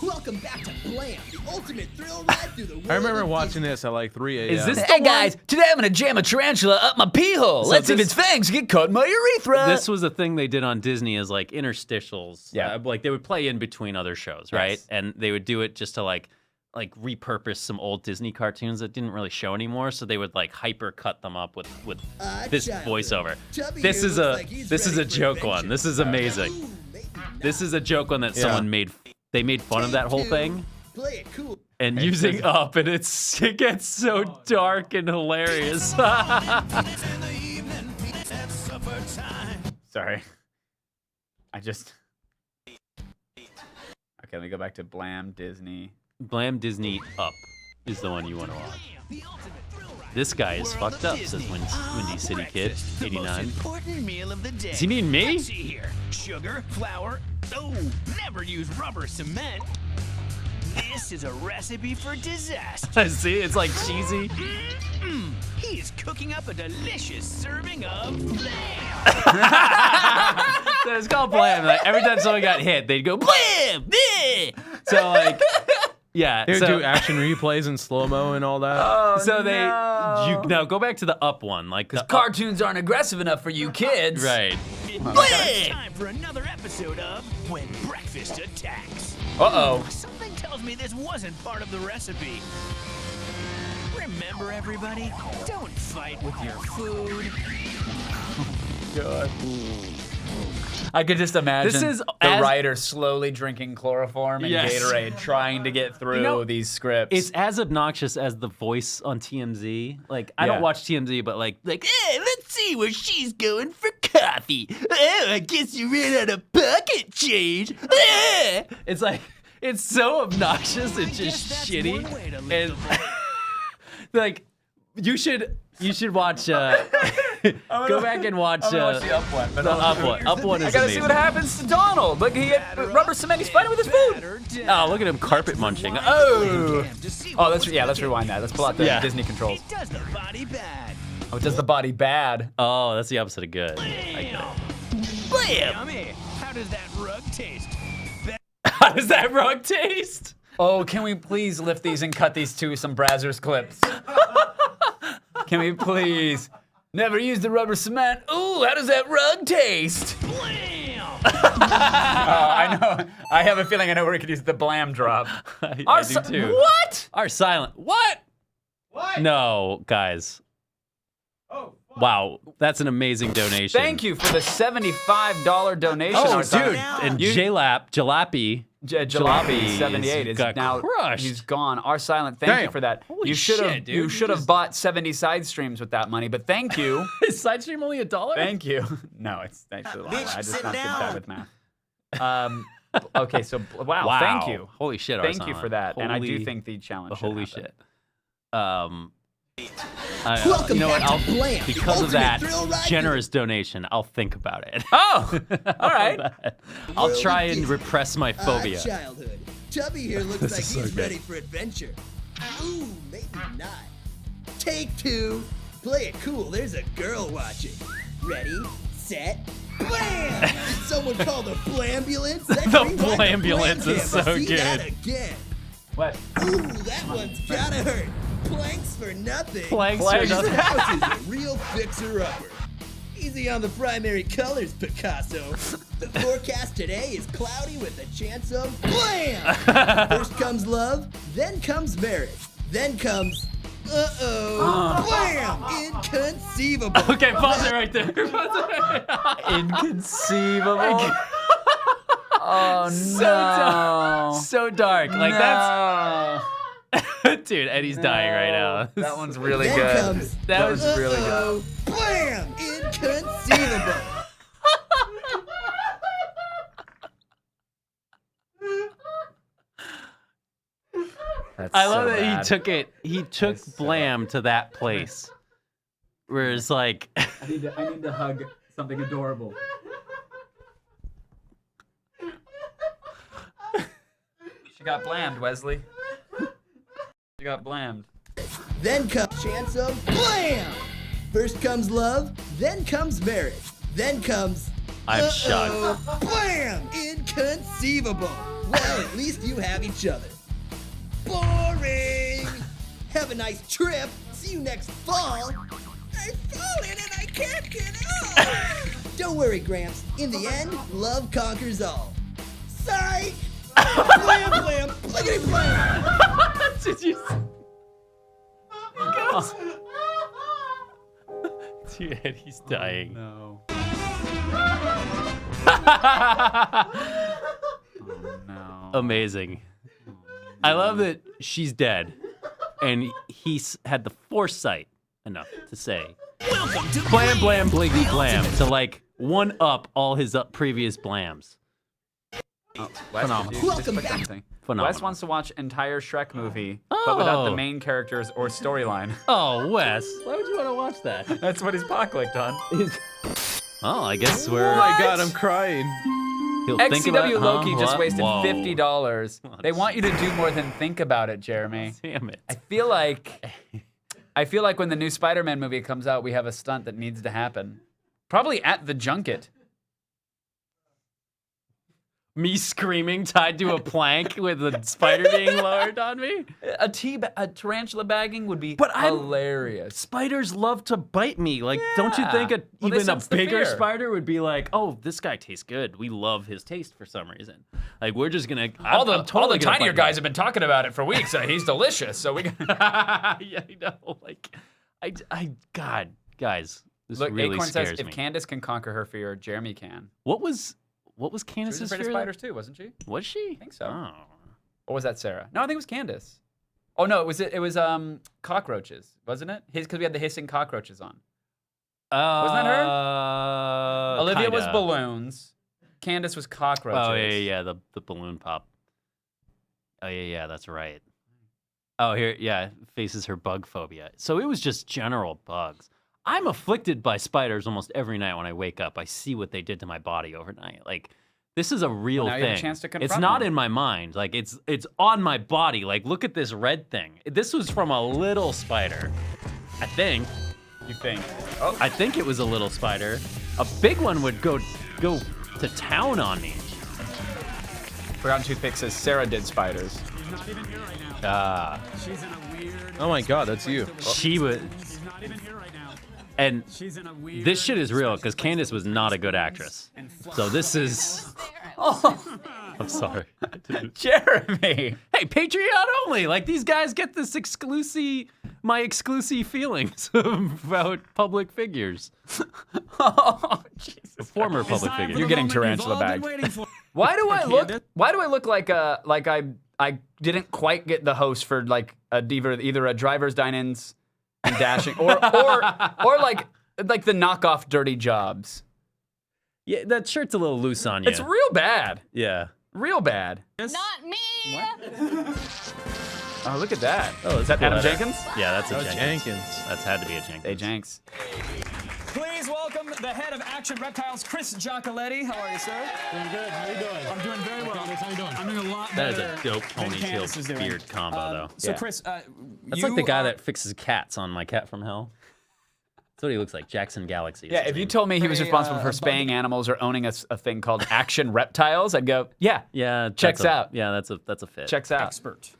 I: Welcome back to Blam, the ultimate thrill ride through the world.
G: I remember
I: of
G: watching
I: Disney.
G: this at like 3 a.m.
H: Is this
F: Hey guys, today I'm gonna jam a tarantula up my pee hole.
H: So
F: Let's see if
H: this-
F: its fangs get caught in my urethra.
H: This was a thing they did on Disney as like interstitials.
F: Yeah.
H: Like they would play in between other shows, right?
F: Yes.
H: And they would do it just to like repurpose some old Disney cartoons that didn't really show anymore. So they would like hyper cut them up with this
I: child.
H: voiceover.
I: Chubby
H: This
I: here
H: is
I: looks
H: a
I: like he's
H: this is
I: ready
H: a
I: for
H: joke one.
I: adventure.
H: This is amazing.
I: Ooh, maybe
H: This is a joke one that someone made. They made fun of that whole
I: Take
H: thing.
I: 2. Play it cool.
H: And using up, and it gets so dark and hilarious.
F: Sorry. Okay, let me go back to Blam Disney.
H: Blam Disney Up is the one you want to watch. This guy is fucked up, says Windy City Kid, 89.
A: Important meal of the day.
H: Does he mean me?
A: Let's see here. Sugar, flour. Oh, never use rubber cement. This is a recipe for disaster.
H: See, it's like cheesy.
A: He's cooking up a delicious serving of lamb.
H: So it's called Blam. Like, every time someone got hit, they'd go Blam! Bleh!" So like, yeah.
G: They would
H: so,
G: do action replays in slow-mo and all that.
H: so they, you now go back to the Up one, like the
F: Cartoons aren't aggressive enough for you kids.
H: right.
A: It's time for another episode of When Breakfast Attacks.
F: Uh-oh.
A: Something tells me this wasn't part of the recipe. Remember, everybody, don't fight with your food.
F: I could just imagine
H: This is
F: the
H: as-
F: writer slowly drinking chloroform and
H: Yes.
F: Gatorade, trying to get through these scripts.
H: It's as obnoxious as the voice on TMZ. Like, I
F: Yeah.
H: don't watch TMZ, but hey, let's see where she's going for coffee. Oh, I guess you ran out of pocket change. It's like, it's so obnoxious and just
A: that's
H: shitty.
A: one way to live
H: And like, you should watch. Go back and watch.
F: I'm gonna watch the Up one. But
H: the Up one. Up one
F: I
H: is
F: gotta
H: amazing.
F: see what happens to Donald. Look, he had rubber cement. He's fighting with his food.
A: Batter down.
H: Oh, look at him carpet munching.
F: Oh.
A: Damn, to see
F: Oh,
A: what
F: let's
A: was
F: let's
A: cooking.
F: rewind that. Let's pull out the
H: Yeah.
F: Disney controls.
A: It does the body bad.
F: Oh, it does the body bad.
H: Oh, that's the opposite of good. I get it.
A: Blam! Yummy. How does that rug taste?
H: How does that rug taste?
F: Oh, can we please lift these and cut these to some Brazzers clips? Can we please? Never used the rubber cement. Ooh, how does that rug taste?
A: Blam!
F: I know. I have a feeling I know where we could use the blam drop.
H: I do too.
F: What?
H: Our silent. What? No, guys.
G: Oh,
H: Wow, that's an amazing donation.
F: Thank you for the $75 donation.
H: Oh,
F: Our
H: dude.
F: silent-
H: And
F: You-
H: Jalopy.
F: Jalopy 78 is
H: got
F: now
H: crushed.
F: he's gone. Our silent, thank you
G: Damn.
F: for that.
H: Holy
F: you should have
H: shit, dude.
F: you
H: You
F: should have
H: just-
F: bought 70 side streams with that money, but thank you.
H: Is side stream only $1?
F: Thank you. No, it's actually a lot. I just not good bad with math. Okay, so wow,
H: Wow.
F: thank you.
H: Holy shit,
F: Thank you
H: Arsalan.
F: for that. And I do
H: Holy-
F: think the challenge should
H: Holy
F: happen.
H: shit.
I: Welcome
H: you know what?
I: back to
H: I'll,
I: Blam, the
H: because of
I: ultimate
H: that
I: thrill ride
H: generous donation, I'll think about it.
F: Oh, all right.
H: I'll try and repress my
I: Ah,
H: phobia.
I: childhood. Chubby here looks like he's ready for adventure. Ooh, maybe not. Take two. Play it cool. There's a girl watching. Ready, set, blam! Did someone call the blambulance? Let's
H: The
I: rewind the
H: blambulance
I: blam
H: is
I: cam.
H: so
I: See that
H: good.
I: again.
F: What?
I: Ooh, that one's gotta hurt. Planks for nothing.
H: Planks
F: for
I: This
F: nothing.
I: house is a real fixer-upper. Easy on the primary colors, Picasso. The forecast today is cloudy with a chance of blam! First comes love, then comes marriage, then comes blam! Inconceivable.
H: Okay, pause it right there. Pause it.
F: Inconceivable. Oh
H: So
F: no.
H: So dark. Like
F: No.
H: that's dude, Eddie's dying right now.
F: That one's really
I: Then
F: good.
I: comes
F: That was really good.
I: blam! Inconceivable.
F: That's
H: I love
F: so
H: that
F: bad.
H: he took it. He took Blam to that place, where it's like,
F: I need to hug something adorable. She got blammed, Wesley. She got blammed.
I: Then comes chance of blam! First comes love, then comes marriage, then comes
H: I'm shocked.
I: blam! Inconceivable. Well, at least you have each other. Boring. Have a nice trip. See you next fall. I've fallen and I can't get up. Don't worry, Gramps. In the end, love conquers all. Psych! Blam, blam, bliggity blam!
H: Did you? Dude, Eddie's dying.
F: No. Oh no.
H: Amazing. I love that she's dead, and he's had the foresight enough to say,
A: Welcome to
H: "Blam, blam, bliggy, blam," to like one up all his previous blams.
F: Wes,
H: Phenomenal.
F: did you
I: Welcome
F: click
I: back.
F: something?
H: Phenomenal.
F: Wes wants to watch entire Shrek movie, but without the
H: Oh.
F: main characters or storyline.
H: Oh, Wes, why would you want to watch that?
F: That's what his paw clicked on.
H: Oh, I guess we're.
G: Oh my god, I'm crying.
H: He'll think about
F: XCW
H: it,
F: Loki
H: huh?
F: just
H: What?
F: wasted
H: Whoa.
F: $50. They want you to do more than think about it, Jeremy.
H: Damn it.
F: I feel like when the new Spider-Man movie comes out, we have a stunt that needs to happen. Probably at the junket.
H: Me screaming tied to a plank with a spider being lowered on me?
F: A tarantula bagging would be
H: But I'm-
F: hilarious.
H: Spiders love to bite me. Like, don't you
F: Yeah.
H: think
F: Well, they
H: even a
F: sense the
H: bigger
F: fear.
H: spider would be like, oh, this guy tastes good. We love his taste for some reason. Like, we're just gonna.
F: All the
H: totally gonna
F: tinier
H: bite
F: guys have been talking about it for weeks. He's delicious. So we.
H: yeah, I know. Like, God, guys, This
F: Look,
H: really
F: Acorn
H: scares
F: says if
H: me.
F: Candace can conquer her fear, Jeremy can.
H: What was
F: She was
H: Candace's
F: afraid of
H: fear?
F: spiders too, wasn't she?
H: Was she?
F: I think so.
H: Oh.
F: Or was that Sarah? No, I think it was Candace. Oh no, it was cockroaches, wasn't it? Because we had the hissing cockroaches on. Wasn't that her? Olivia was
H: kinda.
F: balloons. Candace was cockroaches.
H: Oh yeah, the balloon pop. Oh yeah, that's right. Oh here, yeah, faces her bug phobia. So it was just general bugs. I'm afflicted by spiders almost every night when I wake up. I see what they did to my body overnight. Like this is a real
F: Well, now
H: thing.
F: you have a chance to
H: It's
F: confront
H: not
F: them.
H: in my mind. Like it's on my body. Like look at this red thing. This was from a little spider. I think.
F: You think?
H: Oh, I think it was a little spider. A big one would go to town on me.
F: Forgotten Toothpick says Sarah did spiders.
H: Ah,
G: Oh my God, that's you.
H: she would. And this shit is real because Candace was not a good actress. So this is. I'm sorry.
F: Jeremy.
H: Hey, Patreon only. Like these guys get this my exclusive feelings about public figures,
F: Oh, Jesus.
H: former public figures.
F: You're getting tarantula bagged. Why do I look like I didn't quite get the host for like either a driver's dine-ins and dashing or like the knockoff Dirty Jobs?
H: Yeah, that shirt's a little loose on you.
F: It's real bad.
H: Yeah.
F: Real bad.
B: Not me.
F: Oh, look at that.
H: Oh,
F: Is that
H: cool
F: Adam
H: letter.
F: Jenkins?
H: Yeah, that's a
G: That was
H: Jenkins.
G: Jenkins.
H: That's had to be a Jenkins.
F: Hey, Jenks.
J: Please welcome the head of Action Reptiles, Chris Giacoletti. How are you, sir?
K: Doing good. How you doing?
J: I'm doing very well.
K: How you doing?
J: I'm doing a lot
H: That
J: better.
H: is a dope
J: than Candace is
H: ponytail
J: doing.
H: beard combo, though.
J: So,
F: Yeah.
J: Chris,
H: That's
J: you
H: like the guy
J: are-
H: that fixes cats on My Cat from Hell. That's what he looks like. Jackson Galaxy. is
F: Yeah,
H: his
F: if you
H: name.
F: told me he was responsible for spaying animals or owning a thing called Action Reptiles, I'd go, yeah,
H: Yeah,
F: Checks out.
H: Yeah, that's a fit.
F: checks out.
J: expert.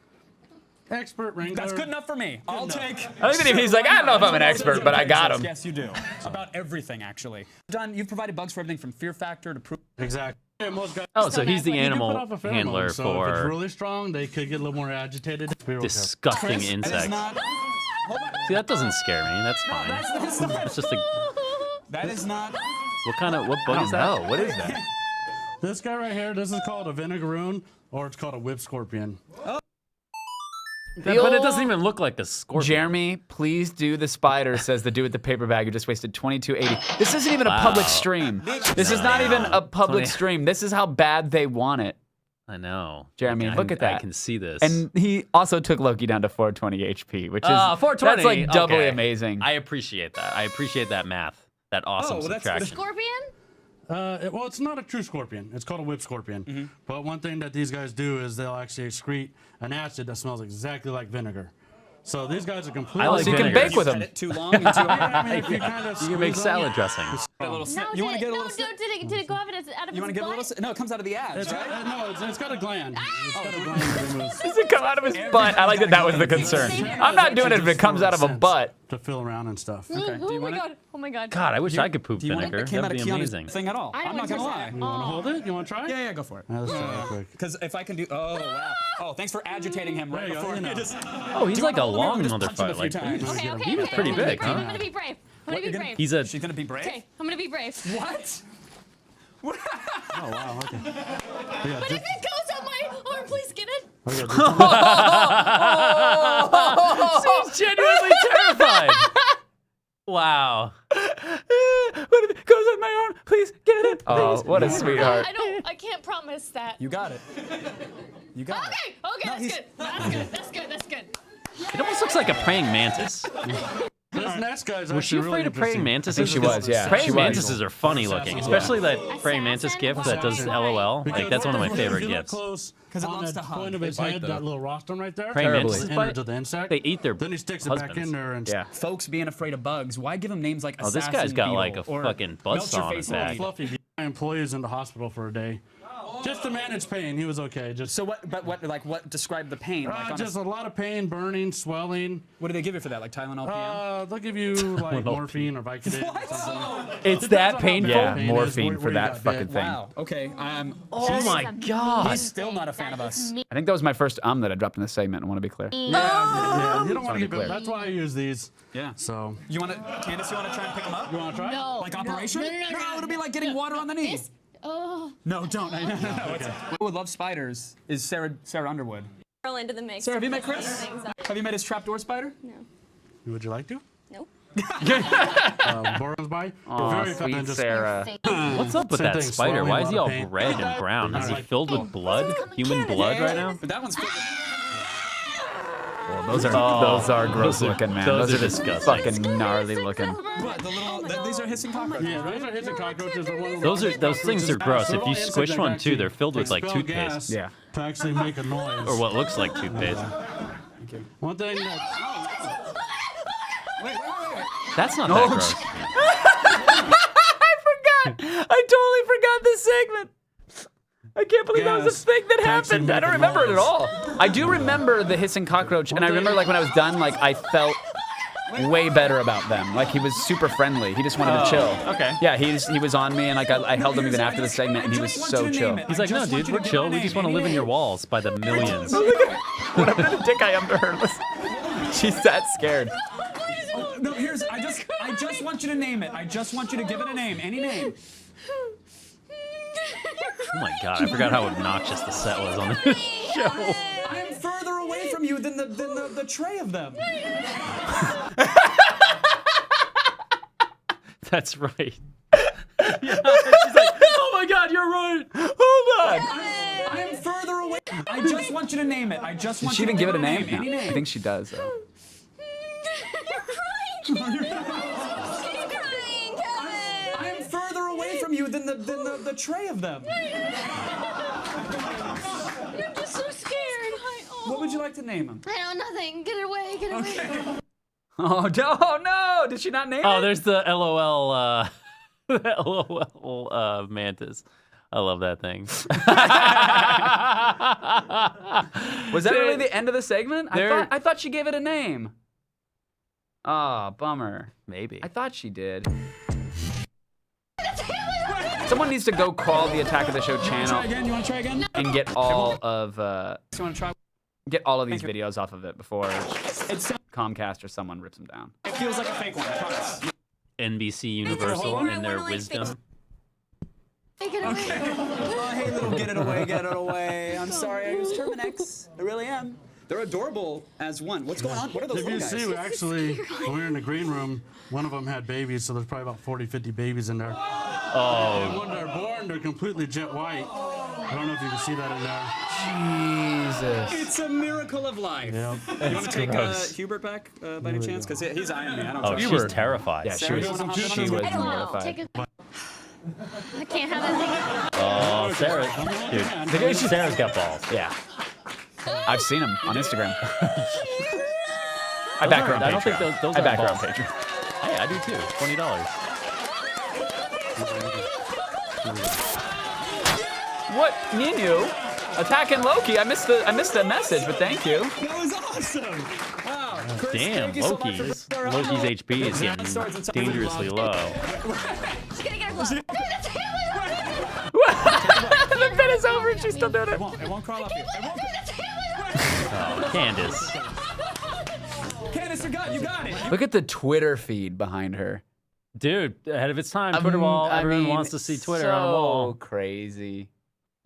K: Expert wrangler.
J: That's good enough for me. I'll take.
F: I think he's like, I don't know if I'm an expert, but I got him.
J: Yes, you do. About everything, actually. John, you've provided bugs for everything from Fear Factor to Proof.
K: Exactly. Yeah, most guys
H: Oh, so he's the
K: you can
H: animal
K: put off a pheromone,
H: handler
K: so if it's
H: for
K: really strong, they could get a little more agitated. Be real careful.
H: disgusting
J: That is
H: insects.
J: not.
H: See, that doesn't scare me. That's fine. It's just a.
J: That is not.
H: What bug is that?
F: Oh, what is that?
K: This guy right here, this is called a vinegaroon, or it's called a whip scorpion.
H: But it doesn't even look like a scorpion.
F: Jeremy, please do the spider, says the dude with the paper bag who just wasted $22.80. This isn't even a public stream. This is not even a public stream. This is how bad they want it.
H: I know.
F: Jeremy,
H: Like,
F: look at that.
H: I can see this.
F: And he also took Loki down to 420 HP, which is
H: 420.
F: that's like doubly
H: okay.
F: amazing.
H: I appreciate that. I appreciate that math. That awesome
J: well, that's-
H: subtraction.
B: Scorpion?
K: Well, it's not a true scorpion. It's called a whip scorpion. But one thing that these guys do is they'll actually excrete an acid that smells exactly like vinegar. So these guys are completely.
H: I like
F: so you can
H: vinegar.
F: bake with
J: Cut
F: them.
J: it too long and too hard.
K: I mean, if you kind of
H: You can make
K: squeeze
H: salad
K: them,
H: dressing.
J: A little snip.
B: No,
J: You want to
B: did
J: get a
B: it,
J: little
B: no,
J: snip?
B: did it go out of his
J: You want to get a little? No, it comes out of the ads,
K: It's
J: right?
K: got, no, it's got a gland. It's got a gland that removes.
F: Does it come out of his butt? I like that was the concern. I'm not doing it if it comes out of a butt.
K: To fill around and stuff.
J: Okay. Do you
B: Oh
J: want
B: my
J: it?
B: god. Oh my god.
H: God, I wish I could poop
J: Do you want it?
H: vinegar.
J: It came out
H: That'd
J: of
H: be
J: Keanu's
H: amazing.
J: thing at all.
B: I don't
J: I'm not gonna
B: want
J: lie.
B: to
K: You want to hold it? You want to try?
J: Yeah, go for it.
K: Let's try it real quick.
J: Because if I can do, oh wow, oh thanks for agitating him right
K: There you go,
J: before
K: you know.
J: just.
H: Oh, he's
J: Do you
H: like a
J: wanna hold him or
H: long
J: just punch him a
H: motherfucker.
J: few
H: Like,
J: times?
B: Okay, okay,
H: He was
B: okay.
H: pretty
B: I'm gonna
H: big,
B: be brave.
H: huh?
B: I'm gonna be brave. I'm gonna be brave.
H: he's a.
J: She's gonna be brave.
B: Okay, I'm gonna be brave.
J: What?
K: Oh, wow. Okay. Yeah,
B: But if it goes on my arm, please get it.
H: She's genuinely terrified. Wow.
F: What if it goes on my arm? Please get it. Oh, what a sweetheart.
B: I can't promise that.
J: You got it. You got it.
B: Okay, that's good. That's good. That's good.
H: It almost looks like a praying mantis.
K: This next guy's
H: Was she
K: actually
H: afraid
K: really
H: of praying
K: interesting.
H: mantises?
F: I think she was, yeah.
H: Praying
F: She was.
H: mantises are funny looking, especially that praying mantis
B: Assassin?
H: gift that does LOL. Like that's one of my favorite
K: If you look
H: gifts.
K: close,
J: 'Cause it
K: on
J: loves
K: the
J: to hug.
K: point of his
G: bite,
K: head,
G: though.
K: that little rostrum right there.
H: Praying
F: Terribly.
H: mantises
K: the
H: bite?
K: innards of the insect.
H: They eat their
K: Then he sticks it back
H: husbands.
K: in there and
F: Yeah.
J: Folks being afraid of bugs. Why give them names like
H: Oh,
J: Assassin
H: this guy's got
J: Beetle
H: like a
J: or
H: fucking
J: Melt Your
H: buzzsaw on
J: Face
H: his back.
J: Weed?
K: Fluffy. My employee's in the hospital for a day. Just to manage pain, he was okay. Just
J: So what? But what described the pain? Like on
K: just a lot of pain, burning, swelling.
J: what do they give you for that? Like Tylenol PM?
K: They'll give you like morphine or Vicodin or something.
H: It's
K: Depends
H: that
K: on how
H: painful?
K: bad
F: Yeah,
K: pain is,
F: morphine
K: where
F: for
K: you
F: that
K: got
F: fucking
K: bit.
F: thing.
J: Wow. Okay.
H: Oh my god.
J: He's still not a fan of us.
F: I think that was my first that I dropped in this segment. I want to be clear.
K: Yeah, you don't want to get
F: clear.
K: bit. That's why I use these.
J: Yeah.
K: So
J: You want to, Candace? You want to try and pick him up?
K: you want to try?
L: No.
J: Like operation?
L: No,
J: it'll be like getting water on the knee.
L: This, oh.
J: No, don't. No. Who would love spiders is Sarah Underwood.
L: Throw into the mix.
J: Sarah, have you met Chris? Have you met his trapdoor spider?
L: No.
K: Would you like to?
L: Nope.
K: Boron's bite.
F: Aw,
K: Very
F: sweet
K: fun, just-
F: Sarah.
H: What's up with
K: Same
H: that
K: thing,
H: spider?
K: swelling,
H: Why is he
K: a
H: all
K: lot of pain.
H: red and brown? Is he filled with blood? Human blood right now?
J: But that one's filled with...
F: Well, those are gross looking, man.
H: those are
F: just
H: disgusting.
F: fucking gnarly looking.
J: What? The little... these are hissing cockroaches.
K: Yeah, those are hissing cockroaches. They're one of
H: Those things are gross.
K: They're
H: If
K: all
H: you
K: insects
H: squish
K: that
H: one
K: actually
H: too, they're filled with like
K: expel
H: toothpaste.
K: gas
F: Yeah.
K: To actually make a noise.
H: Or what looks like toothpaste.
K: One thing that
J: Wait.
H: That's not that gross.
F: I forgot. I totally forgot this segment. I can't believe that was
K: Gas
F: a thing that
K: to actually
F: happened. I
K: make
F: don't
K: a
F: remember it at
K: noise.
F: all. I do remember the hissing cockroach, and I remember like when I was done, like I felt way better about them. Like he was super friendly. He just wanted to chill.
H: okay.
F: Yeah, he was on me, and like I held him even after the segment, and he was so chill.
H: He's like, no, dude, we're chill. We just want to live in your walls by the millions.
F: What a dick I am to her. Listen. She's that scared.
J: No, I just want you to name it. I just want you to give it a name. Any name.
H: Oh my god, I forgot how obnoxious the set was on this show.
J: I am further away from you than the tray of them.
H: That's right. Yeah, she's like, oh my god, you're right. Hold on.
J: I am further away. I just want you to name it. I just
F: Did
J: want
F: she
J: you
F: even
J: to
F: give it a name?
J: Any
F: No,
J: name.
F: I think she does, though.
J: I am further away from you than the tray of them.
L: I'm just so scared.
J: What would you like to name them?
L: I know nothing. Get it away. Get it away.
F: Oh no! Did she not name
H: Oh,
F: it?
H: there's the LOL, the LOL mantis. I love that thing.
F: Was that really the end of the segment?
H: There-
F: I thought she gave it a name. Oh, bummer.
H: Maybe.
F: I thought she did. Someone needs to go crawl the Attack of the Show channel
J: You want to try again?
F: and get all of
J: You want to try?
F: these videos off of it before Comcast or someone rips them down.
J: It feels like a fake one. I promise.
H: NBC Universal and their wisdom.
L: Get it away.
J: Oh, hey, little get it away. I'm sorry. I use Terminex. I really am. They're adorable as one. What's going on? What are those
K: if
J: little
K: you
J: guys?
K: see, we actually, when we were in the green room, one of them had babies, so there's probably about 40, 50 babies in there.
H: Oh.
K: And when they're born, they're completely jet white. I don't know if you can see that in there.
F: Jesus.
J: It's a miracle of life.
K: Yep.
J: You want to take
H: gross.
J: Hubert back by any chance? Because he's eyeing me. I don't
H: Oh,
J: trust
H: she's
J: him.
H: terrified.
F: Yeah, she was mortified.
L: I can't have that.
H: Oh, Sarah. Dude, Sarah's got balls.
F: Yeah. I've seen him on Instagram. I back her on
H: I don't think
F: Patreon.
H: those
F: I
H: are
F: back her on
H: balls.
F: Patreon.
H: Hey, I do too. $20.
F: What? Ninu? Attacking Loki. I missed the message, but thank you.
J: That was awesome. Wow. Chris,
H: Damn,
J: thank you so much for
H: Loki's
J: being around.
H: HP is getting dangerously low.
L: She's gonna get a glove.
F: The bit is over and she's still doing it.
J: It won't crawl up here. It won't.
H: Oh, Candace.
J: Candace, you got it.
F: Look at the Twitter feed behind her.
H: Dude, ahead of its time. Twitter wall. Everyone wants to see Twitter on a wall.
F: So crazy.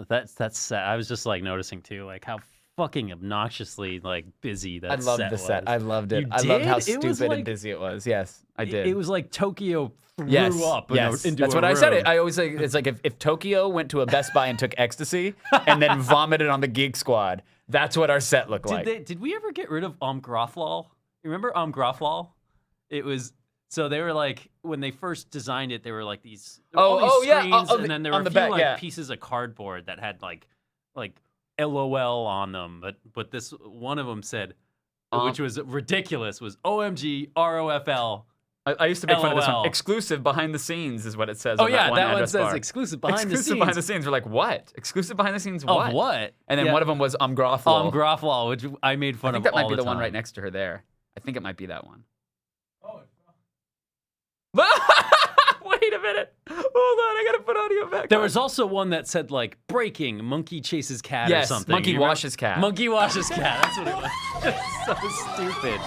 H: That's sad. I was just like noticing too, like how fucking obnoxiously like busy that
F: I loved
H: set
F: the set.
H: was.
F: I loved it.
H: You
F: I loved how
H: did? It was
F: stupid
H: like-
F: and busy it was. Yes, I did.
H: It was like Tokyo threw up
F: yes.
H: into
F: That's
H: a
F: what I said.
H: room.
F: I always say it's like if Tokyo went to a Best Buy and took ecstasy and then vomited on the Geek Squad, that's what our set looked like.
H: Did we ever get rid of Groflol? You remember Groflol? It was so they were like when they first designed it, they were like these
F: yeah,
H: screens, and then there were
F: on
H: a
F: the
H: few
F: back,
H: like
F: yeah.
H: pieces of cardboard that had like LOL on them, but this one of them said, which was ridiculous, was OMG ROFL
F: I used to make fun of this one.
H: LOL.
F: Exclusive behind the scenes is what it says.
H: Oh
F: on
H: yeah,
F: that one
H: that one
F: address
H: says
F: bar.
H: exclusive behind the
F: Exclusive
H: scenes.
F: behind the scenes. We're like, what? Exclusive behind the scenes?
H: Of
F: What?
H: what?
F: And then
H: Yeah.
F: one of them was Groffwall.
H: Groffwall, which I made fun
F: I think
H: of
F: that might
H: all
F: be the one
H: time.
F: right next to her there. I think it might be that one. Wait a minute. Hold on, I gotta put audio back.
H: There
F: on.
H: was also one that said like breaking monkey chases cat
F: Yes,
H: or something.
F: monkey
H: You remember?
F: washes cat.
H: Monkey washes cat. That's what it was. It's so stupid.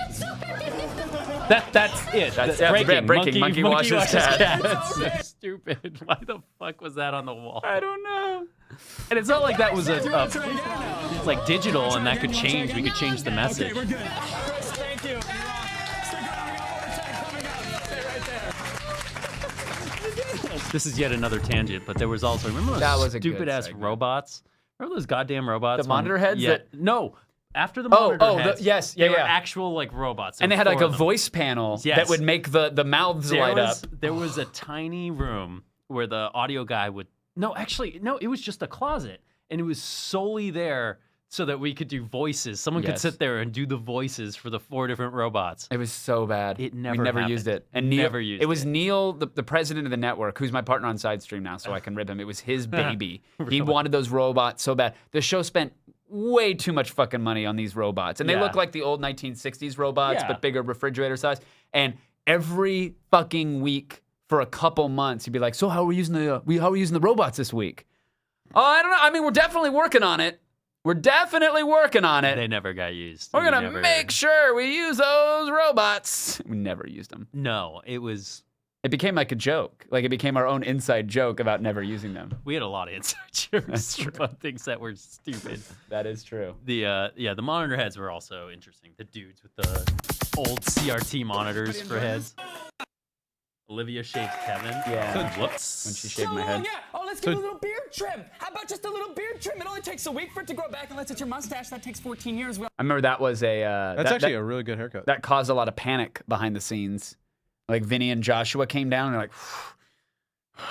L: I'm sorry.
H: That's it.
F: That's
H: breaking.
F: Monkey washes cat.
H: That's so stupid. Why the fuck was that on the wall?
F: I don't know.
H: And it's not like that was it's like digital and that could change. We could change the message.
J: Okay, we're good. Chris, thank you. Stick around. We got overtime coming up. Stay right there.
H: This is yet another tangent, but there was also remember those
F: That was a good
H: stupid ass
F: segment.
H: robots? Remember those goddamn robots?
F: The monitor heads
H: Yeah.
F: that-
H: No. After the monitor heads,
F: yes,
H: they
F: yeah,
H: were
F: yeah.
H: actual like robots.
F: And they
H: There
F: had
H: were
F: like
H: four
F: a
H: of them.
F: voice panel
H: Yes.
F: that would make the mouths light up.
H: There was a tiny room where the audio guy would. No, actually, no. It was just a closet, and it was solely there so that we could do voices. Someone could
F: Yes.
H: sit there and do the voices for the 4 different robots.
F: It was so bad.
H: It
F: We
H: never
F: never used
H: happened.
F: it. And Neil,
H: Never used
F: it was
H: it.
F: Neil, the president of the network, who's my partner on Sidestream now, so I can rib him. It was his baby. He
H: Really?
F: wanted those robots so bad. The show spent way too much fucking money on these robots. And they
H: Yeah.
F: look like the old 1960s robots,
H: Yeah.
F: but bigger refrigerator size. And every fucking week for a couple months, he'd be like, "So how are we using the robots this week?" Oh, I don't know. I mean, we're definitely working on it. We're definitely working on it.
H: They never got used.
F: We're
H: We
F: gonna
H: never-
F: make sure we use those robots. We never used them.
H: No, it was.
F: It became like a joke. Like it became our own inside joke about never using them.
H: We had a lot of inside jokes about things that were stupid.
F: That is true.
H: The monitor heads were also interesting. The dudes with the old CRT monitors for heads. Olivia shaved Kevin.
F: Yeah.
H: Whoops.
F: When she shaved my
J: So,
F: head.
J: yeah. Oh, let's get a little beard trim. How about just a little beard trim? It only takes a week for it to grow back, unless it's your mustache. That takes 14 years.
F: I remember that was a.
G: That's actually a really good haircut.
F: That caused a lot of panic behind the scenes. Like Vinny and Joshua came down and they're like,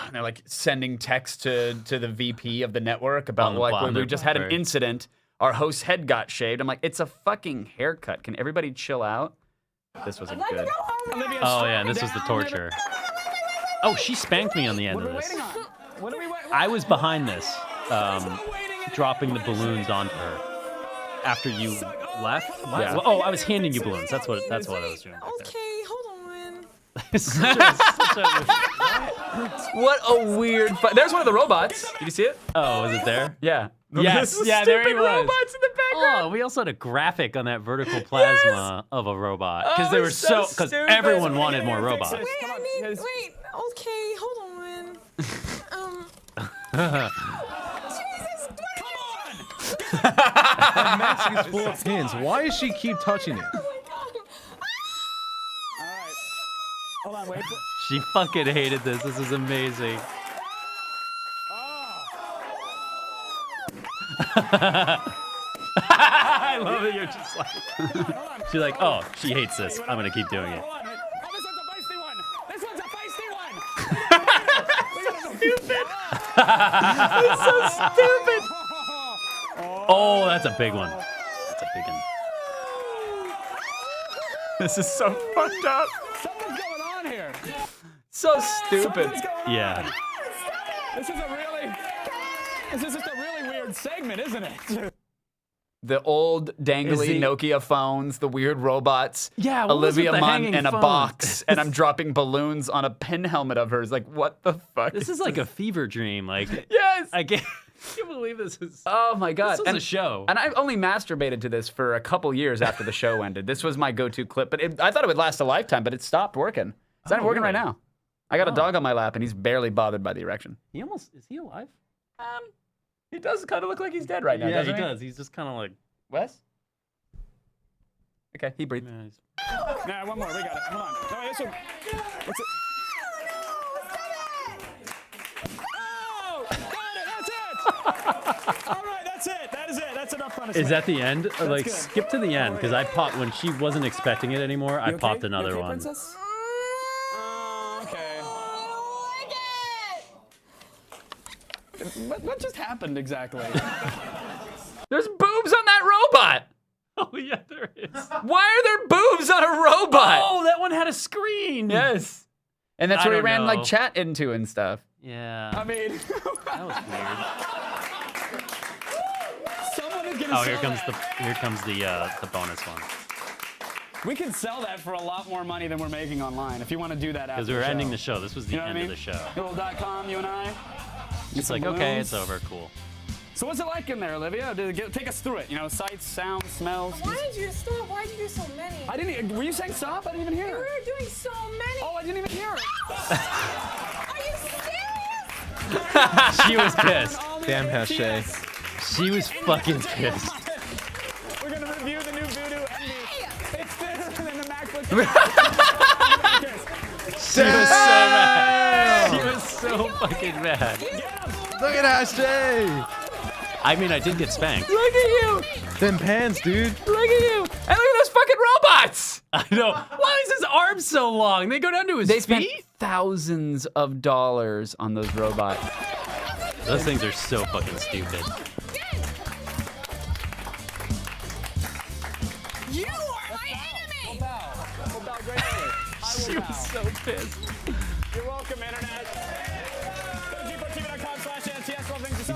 F: and they're like sending text to the VP of the network about
H: On
F: like
H: the
F: we just had an
H: Blackberry.
F: incident. Our host's head got shaved. I'm like, it's a fucking haircut. Can everybody chill out? This wasn't good.
H: Oh yeah, this was the torture. Oh, she spanked me on the end of this.
J: What are we waiting?
H: I was behind this, dropping the balloons onto her after you left.
F: Yeah.
H: Well, oh, I was handing you balloons. That's what I was doing.
L: Okay, hold on.
F: What a weird. There's one of the robots. Did you see it?
H: Oh, was it there?
F: Yeah.
H: Yes.
F: Those
H: Yeah, there he
F: stupid
H: was.
F: robots in the background.
H: Oh, we also had a graphic on that vertical plasma of a robot because
F: Oh,
H: they were
F: it's so
H: because
F: stupid.
H: everyone wanted more robots.
L: Wait, okay, hold on.
G: That mask is full of pins. Why does she keep touching it?
J: Hold on, wait.
H: She fucking hated this. This is amazing. I love it. You're just like. She's like, oh, she hates this. I'm gonna keep doing it.
J: Hold on. Oh, this one's a feisty one. This one's a feisty one.
F: Stupid. It's so stupid.
H: Oh, that's a big one. That's a big one.
F: This is so fucked up.
J: Something's going on here.
F: So stupid.
J: Something's going on.
H: Yeah.
J: This is just a really weird segment, isn't it?
F: The old dangly
H: Is he-
F: Nokia phones, the weird robots.
H: Yeah, what was with
F: Olivia
H: the
F: Munn
H: hanging
F: in a
H: phone?
F: box, and I'm dropping balloons on a pin helmet of hers. Like, what the fuck?
H: This is like a fever dream. Like,
F: Yes.
H: I can't believe this is.
F: Oh my god.
H: This was a show.
F: And I've only masturbated to this for a couple years after the show ended. This was my go-to clip, but I thought it would last a lifetime, but it stopped working. It's not
H: Oh,
F: working right
H: really?
F: now. I got a
H: Oh.
F: dog on my lap, and he's barely bothered by the erection.
H: Is he alive?
F: He does kind of look like he's dead right now,
H: Yeah, he
F: doesn't he?
H: does. He's just kind of like.
F: Wes? Okay, he breathed.
H: Yeah, he's-
J: Nah, one more. We got it. Hold on. No, this one. It's a... Oh! Got it! That's it! All right, that's it. That is it. That's enough punishment.
H: Is that the end? Or like
J: good.
H: skip to the end because I popped when she wasn't expecting it anymore. I
J: You okay?
H: popped
J: You
H: another
J: okay,
H: one.
J: Princess? Okay. What just happened exactly?
F: There's boobs on that robot!
H: Oh yeah, there is.
F: Why are there boobs on a robot?
H: Oh, that one had a screen.
F: Yes. And that's
H: I
F: where he
H: don't
F: ran
H: know.
F: like chat into and stuff.
H: Yeah.
J: I mean,
H: That was weird.
J: someone is gonna
H: Oh,
J: sell
H: here comes the bonus one.
J: We can sell that for a lot more money than we're making online if you want to do that after
H: Because we were ending the show. This was the
J: You know what
H: end
J: I
H: of
J: mean?
H: the show.
J: Little.com, you and I.
H: It's
J: some
H: like, okay,
J: balloons.
H: it's over. Cool.
J: So what's it like in there, Olivia? Take us through it. You know, sights, sounds, smells.
L: Why did you stop? Why did you do so many?
J: I didn't. Were you saying stop? I didn't even hear
L: You
J: it.
L: were doing so many.
J: Oh, I didn't even hear it.
L: Are you serious?
H: She was pissed.
G: Damn, Hashay.
H: She was fucking pissed.
J: We're gonna review the new Voodoo Envy. It's thinner than the MacBook.
H: She was so mad. She was so fucking mad.
G: Look at Hashay.
H: I mean, I did get spanked.
F: Look at you.
G: Them pants, dude.
F: Look at you. And look at those fucking robots.
H: I know. Why is his arm so long? They go down to his
F: They
H: feet?
F: spent thousands of dollars on those robots.
H: Those things are so fucking stupid.
L: You are my enemy.
H: She was so pissed.
J: You're welcome, Internet.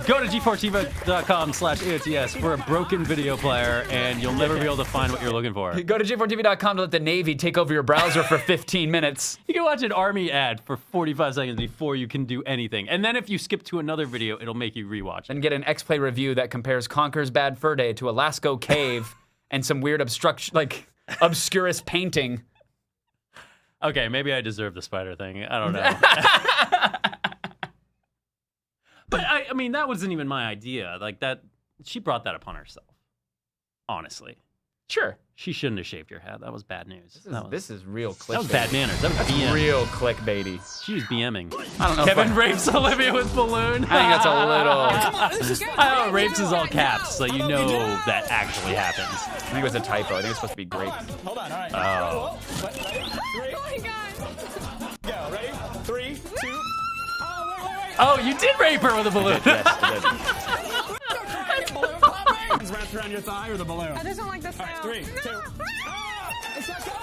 H: Go to g4tv.com/AOTS for a broken video player, and you'll never be able to find what you're looking for.
F: Go to g4tv.com to let the Navy take over your browser for 15 minutes.
H: You can watch an Army ad for 45 seconds before you can do anything. And then if you skip to another video, it'll make you rewatch it.
F: And get an X-Play review that compares Conker's Bad Fur Day to a Lascaux cave and some weird obscurus painting.
H: Okay, maybe I deserve the spider thing. I don't know. But I mean, that wasn't even my idea. Like that, she brought that upon herself. Honestly.
F: Sure.
H: She shouldn't have shaved your head. That was bad news.
F: This is real clickbait.
H: That was bad manners. That was BM.
F: Real clickbaity.
H: She was BMing.
F: I don't know.
H: Kevin rapes Olivia with balloon.
F: I think that's a little.
H: I know, rapes is all caps, so you know that actually happens.
F: I think it was a typo. I think it was supposed to be grape.
J: Hold on, all right.
H: Oh.
J: Ready? Three.
L: Oh my god.
J: Go. Ready? 3, 2.
H: Oh, you did rape her with a balloon.
F: Yes, I did.
J: Balloon popping. It's wrapped around your thigh or the balloon?
L: I just don't like the sound.
J: All right, 3, 2. Ah, it's not going.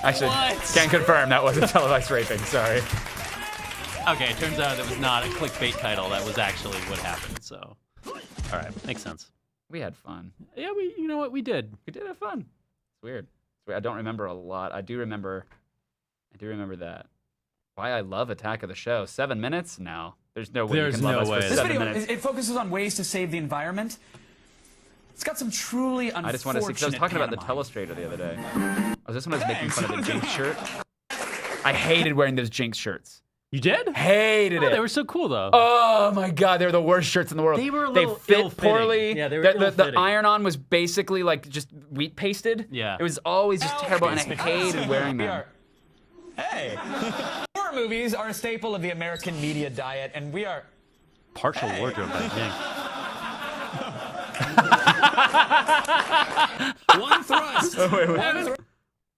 F: Actually,
H: What?
F: can't confirm that wasn't televised raping. Sorry.
H: Okay, it turns out it was not a clickbait title. That was actually what happened. So, all right, makes sense.
F: We had fun.
H: Yeah, you know what, we did.
F: We did have fun. It's weird. I don't remember a lot. I do remember that. Why I love Attack of the Show. 7 minutes? No. There's no way
H: There's
F: you can love
H: no
F: us
H: way.
F: for
J: This
F: 7
J: video,
F: minutes.
J: it focuses on ways to save the environment. It's got some truly unfortunate
F: I just want to see, because I was talking about the
J: pantomime.
F: Telestrator the other day. This one I was making fun of the Jinx shirt. I hated wearing those Jinx shirts.
H: You did?
F: Hated
H: Oh,
F: it.
H: they were so cool, though.
F: Oh my god, they were the worst shirts in the world.
H: They were a little
F: fit
H: ill-fitting.
F: poorly.
H: Yeah, they were
F: the
H: ill-fitting.
F: iron-on was basically like just wheat pasted.
H: Yeah.
F: It was always just terrible, and I hated wearing them.
J: Hey! Horror movies are a staple of the American media diet, and we are...
H: Partial wardrobe by Jinx.
J: One thrust!
F: Wait.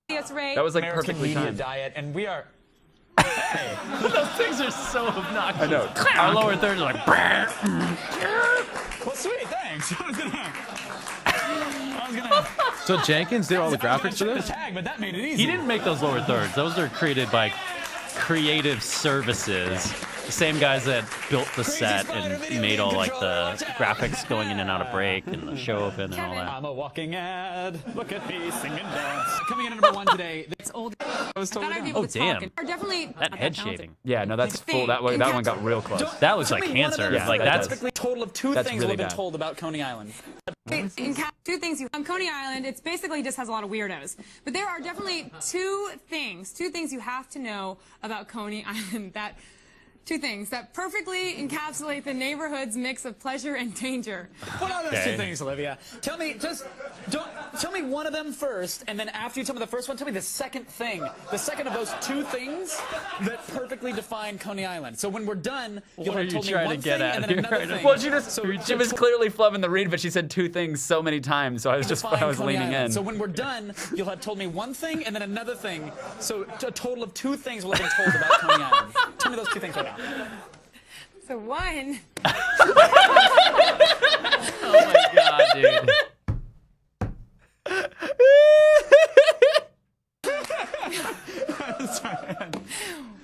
L: Yes, Ray.
F: That was like
J: American
F: perfectly
J: media
F: timed.
J: diet, and we are...
H: Those things are so obnoxious.
F: I know.
H: Our lower thirds are like...
J: Well, sweet, thanks. I was gonna
G: So Jenkins did all the graphics for
J: check the
G: this?
J: tag, but that made it easy.
H: He didn't make those lower thirds. Those are created by Creative Services. The same guys that built the set and made all like the graphics going in and out of break and the show open and all that.
J: I'm a walking ad. Look at me sing and dance. Coming in at number 1 today.
L: It's old.
J: I was totally down.
H: Oh, damn.
L: Are definitely
H: That head shaving.
F: Yeah, no, that's full. That one got real close.
H: That looks like
J: Tell me one of
H: cancer.
J: them.
F: Yeah,
H: Like
F: that
H: that's
F: does.
J: Typically, total of 2
F: That's
J: things
F: really
J: we've been
F: bad.
J: told about Coney Island.
L: Two things you on Coney Island. It's basically just has a lot of weirdos, but there are definitely two things you have to know about Coney Island. Two things that perfectly encapsulate the neighborhood's mix of pleasure and danger.
J: What are those
H: Okay.
J: 2 things, Olivia? Tell me one of them first, and then after you tell me the first one, tell me the second thing. The second of those 2 things that perfectly define Coney Island. So when we're done, you'll
H: What are
J: have
H: you
J: told me
H: trying
J: one
H: to get
J: thing
H: at
J: and then
H: here
J: another
H: right now?
J: thing.
F: Well,
J: So
F: she was clearly flubbing the read, but she said 2 things so many times, so I was
J: define Coney
F: leaning
J: Island.
F: in.
J: So when we're done, you'll have told me one thing and then another thing. So a total of 2 things will have been told about Coney Island. Tell me those 2 things right now.
L: So 1.
H: Oh my god, dude.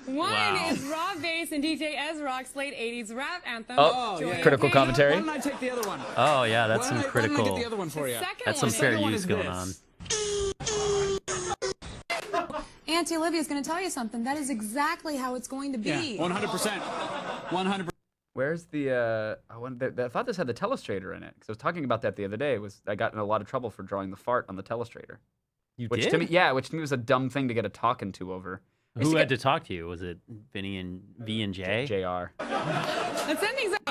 L: One is raw bass and DJ Ezrock's late 80s rap anthem.
F: Oh,
L: Joy
F: critical
L: Occasion.
F: commentary.
J: Why don't I take the other one?
H: Oh yeah, that's some
J: Why don't I
H: critical.
J: get the other one for you?
L: Second
H: That's some
L: one.
H: fair
J: Second one
H: use
J: is
H: going
J: this.
H: on.
L: Auntie Olivia's going to tell you something. That is exactly how it's going to be.
J: Yeah, 100%. 100%.
F: Where's the? I thought this had the telestrator in it because I was talking about that the other day. I got in a lot of trouble for drawing the fart on the telestrator.
H: You
F: To me, which to me was a dumb thing to get a talking to over.
H: Who had to talk to you? Was it Vinny and V and J?
F: JR.
L: Let's end things up.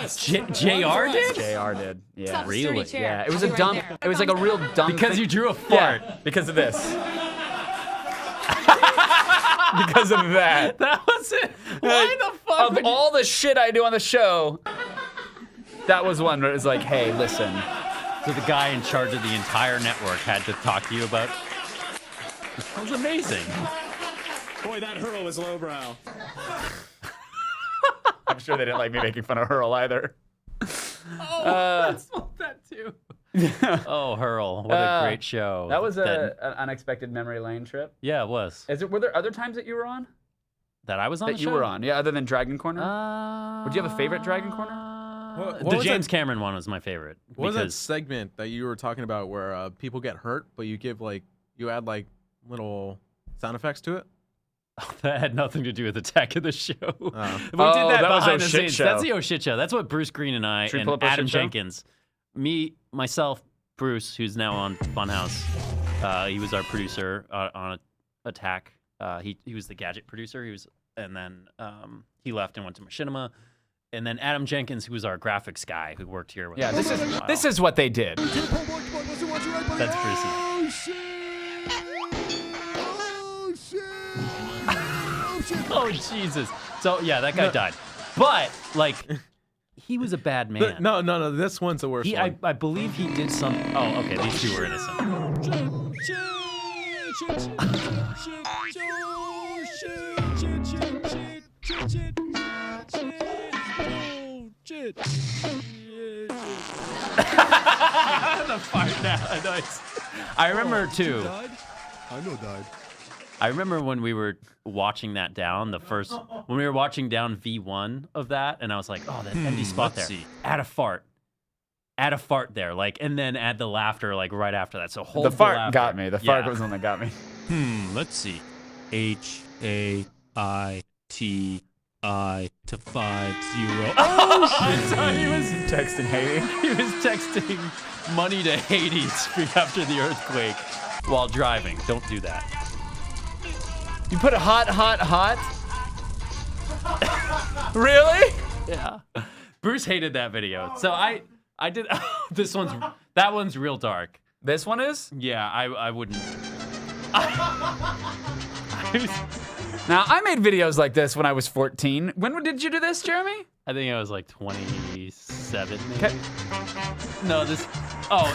H: JR did?
F: JR did. Yeah.
L: Stop the
H: Really?
L: sturdy chair.
F: Yeah. It was
L: I'll
F: a
L: be
F: dumb.
L: right there.
F: It was like a real dumb.
H: Because
F: thing.
H: you drew a fart.
F: Yeah, because of this. Because of that.
H: That was it. Why the fuck?
F: Of all the shit I do on the show, that was one where it was like, hey, listen.
H: So the guy in charge of the entire network had to talk to you about. That was amazing.
J: Boy, that hurl was lowbrow.
F: I'm sure they didn't like me making fun of Hurl either.
H: Oh, I smelled that too. Oh, Hurl! What a great show.
F: That was an unexpected memory lane trip.
H: Yeah, it was.
F: Were there other times that you were on?
H: That I was on.
F: That
H: the
F: you
H: show?
F: were on, yeah. Other than Dragon Corner. Would you have a favorite Dragon Corner?
G: What
H: The
G: was
H: James
G: that,
H: Cameron one was my favorite.
G: what was that
H: because
G: segment that you were talking about where people get hurt, but you add like little sound effects to it?
H: that had nothing to do with the tech of the show. We did that
F: that was
H: behind
F: Oh
H: the
F: Shit
H: scenes.
F: Show.
H: That's the Oh Shit Show. That's what Bruce Green and I
F: Should we
H: and
F: pull up our
H: Adam
F: shit show?
H: Jenkins, myself, Bruce, who's now on Funhouse. He was our producer on Attack. He was the gadget producer. And then he left and went to Machinima. And then Adam Jenkins, who was our graphics guy, who worked here with
F: Yeah,
H: us.
F: this is what they did.
H: That's Brucey. Oh Jesus! So yeah, that guy died. But like, he was a bad man.
G: No. This one's the worst one.
H: I believe he did some. Oh, okay. These two were innocent. The fart now. Nice. I remember too.
C: I know died.
H: I remember when we were watching that down, when we were watching down V1 of that, and I was like, oh, that empty spot there. Add a fart. Add a fart there, like, and then add the laughter, like, right after that. So hold
F: The fart
H: laughter.
F: got me. The fart
H: Yeah.
F: was the one that got me.
M: Let's see. HAITI to 50.
H: Oh, shit. He was
F: Texting Haiti.
H: He was texting money to Haiti after the earthquake while driving. Don't do that.
F: You put a hot. Really?
H: Yeah. Bruce hated that video. So I did that one's real dark.
F: This one is?
H: Yeah, I wouldn't.
F: Now, I made videos like this when I was 14. When did you do this, Jeremy?
H: I think I was like 27 maybe. No,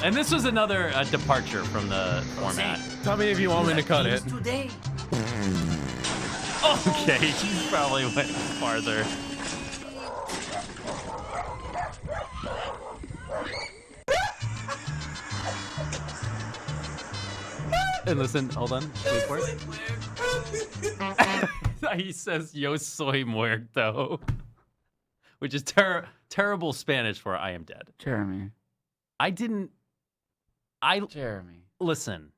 H: and this was another departure from the format.
G: Tell me if you want me to cut it.
B: Today.
H: Okay, he probably went farther. And listen, hold on. Wait for it. He says, yo soy muerto. Which is terrible Spanish for I am dead.
F: Jeremy.
H: Jeremy. Listen.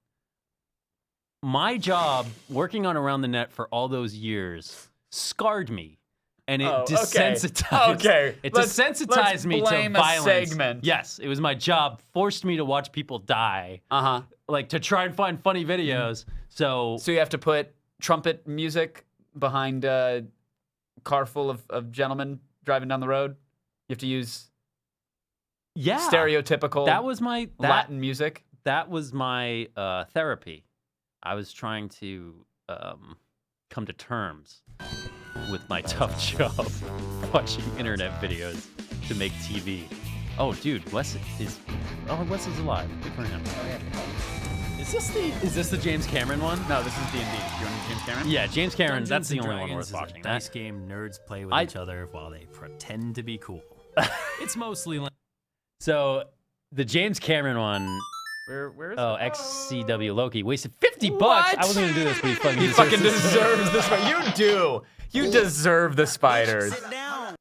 H: My job working on Around the Net for all those years scarred me. And it desensitized.
F: Okay.
H: It
F: Let's
H: desensitized me to
F: blame a
H: violence.
F: segment.
H: Yes, it was my job. Forced me to watch people die. Like to try and find funny videos. So
F: you have to put trumpet music behind a car full of gentlemen driving down the road. You have to use stereotypical Latin music.
H: That was my therapy. I was trying to come to terms with my tough job watching internet videos to make TV. Oh, dude, Wes is alive. Good for him. Is this the James Cameron one?
F: No, this is D&D. You want James Cameron?
H: Yeah, James Cameron. That's the
M: Dungeons
H: only
M: and
H: one worth
M: Dragons is
H: watching.
M: a dice game nerds play with each other while they pretend to be cool. It's mostly like
H: So the James Cameron one.
F: Where is
H: Oh,
F: it?
H: XCW Loki wasted $50.
F: What?
H: I wasn't gonna do this, but
F: He fucking deserves the spider. You do. You deserve the spiders.
I: Sit down.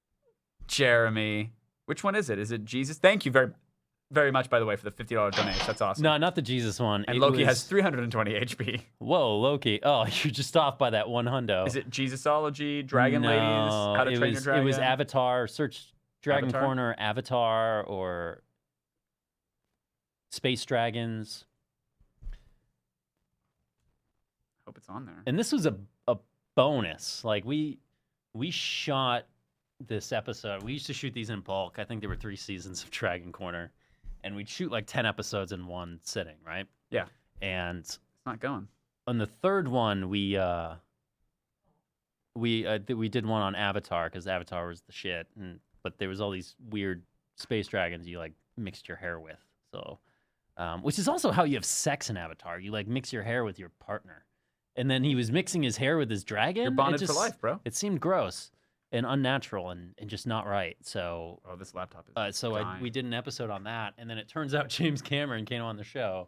F: Jeremy. Which one is it? Is it Jesus? Thank you very, very much, by the way, for the $50 donation. That's awesome.
H: No, not the Jesus one.
F: And
H: It
F: Loki
H: was-
F: has 320 HP.
H: Whoa, Loki. Oh, you're just off by that one hundo.
F: Is it Jesusology, Dragon Ladies, How to
H: it
F: Train
H: was,
F: Your Dragon?
H: It was Avatar. Search Dragon
F: Avatar?
H: Corner, Avatar, or Space Dragons.
F: Hope it's on there.
H: And this was a bonus. Like we shot this episode. We used to shoot these in bulk. I think there were 3 seasons of Dragon Corner, and we'd shoot like 10 episodes in one sitting, right?
F: Yeah.
H: And
F: It's not going.
H: on the third one, we did one on Avatar because Avatar was the shit. But there was all these weird space dragons you like mixed your hair with. So, which is also how you have sex in Avatar. You like mix your hair with your partner. And then he was mixing his hair with his dragon.
F: You're bonded for life, bro.
H: It seemed gross and unnatural and just not right. So,
F: Oh, this laptop is
H: we did an episode on that, and then it turns out James Cameron came on the show,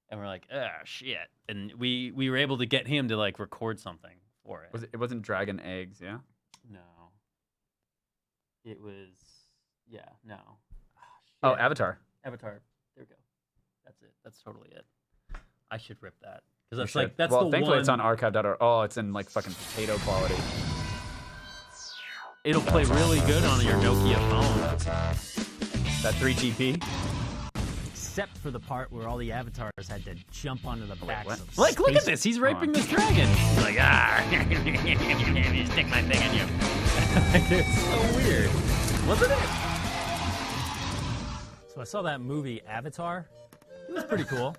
H: and we're like, oh shit, and we were able to get him to like record something for it.
F: It wasn't Dragon Eggs, yeah?
H: No. It was, no.
F: Oh, Avatar.
H: Avatar. There we go. That's it. That's totally it. I should rip that because that's
F: You
H: like
F: should.
H: that's
F: well,
H: the
F: thankfully
H: one.
F: it's on archive.org. Oh, it's in like fucking potato quality.
H: It'll play really good on your Nokia phone.
F: That 3GP.
M: except for the part where all the avatars had to jump onto the backs of
H: Like, look at
M: space-
H: this. He's raping this dragon. He's like, stick my thing in you. It's so weird. Wasn't it?
M: So I saw that movie Avatar. It was pretty cool.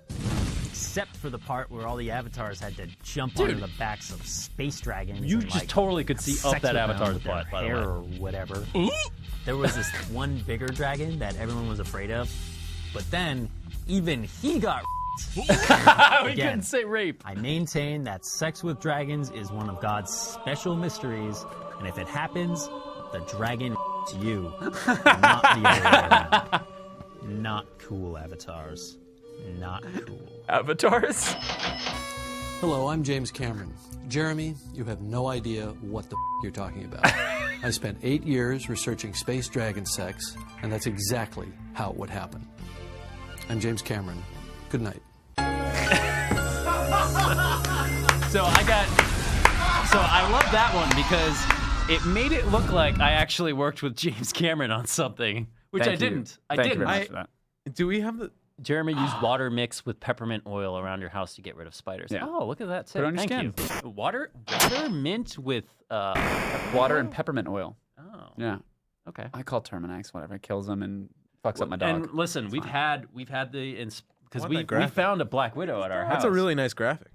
M: Except for the part where all the avatars had to jump onto the backs of space dragons.
H: You
M: and,
H: just
M: like,
H: totally could see
M: sex
H: up that
M: with them
H: avatar's
M: with their
H: butt, by the
M: hair
H: way.
M: or whatever. There was this one bigger dragon that everyone was afraid of, but then even he got
H: We
M: Again,
H: couldn't say rape.
M: I maintain that sex with dragons is one of God's special mysteries, and if it happens, the dragon you, not the other way around. Not cool, avatars. Not cool.
F: Avatars?
N: Hello, I'm James Cameron. Jeremy, you have no idea what the you're talking about. I spent 8 years researching space dragon sex, and that's exactly how it would happen. I'm James Cameron. Good night.
H: So I love that one because it made it look like I actually worked with James Cameron on something, which
F: Thank
H: I
F: you.
H: didn't. I
F: Thank you
H: didn't.
F: very much for that.
G: Do we have the?
H: Jeremy used water mixed with peppermint oil around your house to get rid of spiders.
F: Yeah.
H: Oh, look at that.
F: Put it on your
H: Thank
F: skin.
H: you. Water mint with
F: Water and peppermint oil.
H: Oh.
F: Yeah.
H: Okay.
F: I call Terminax, whatever. It kills them and fucks up my dog.
H: And listen, we've had the because
G: want
H: we
G: that graphic.
H: found a Black Widow at our house.
G: That's a really nice graphic.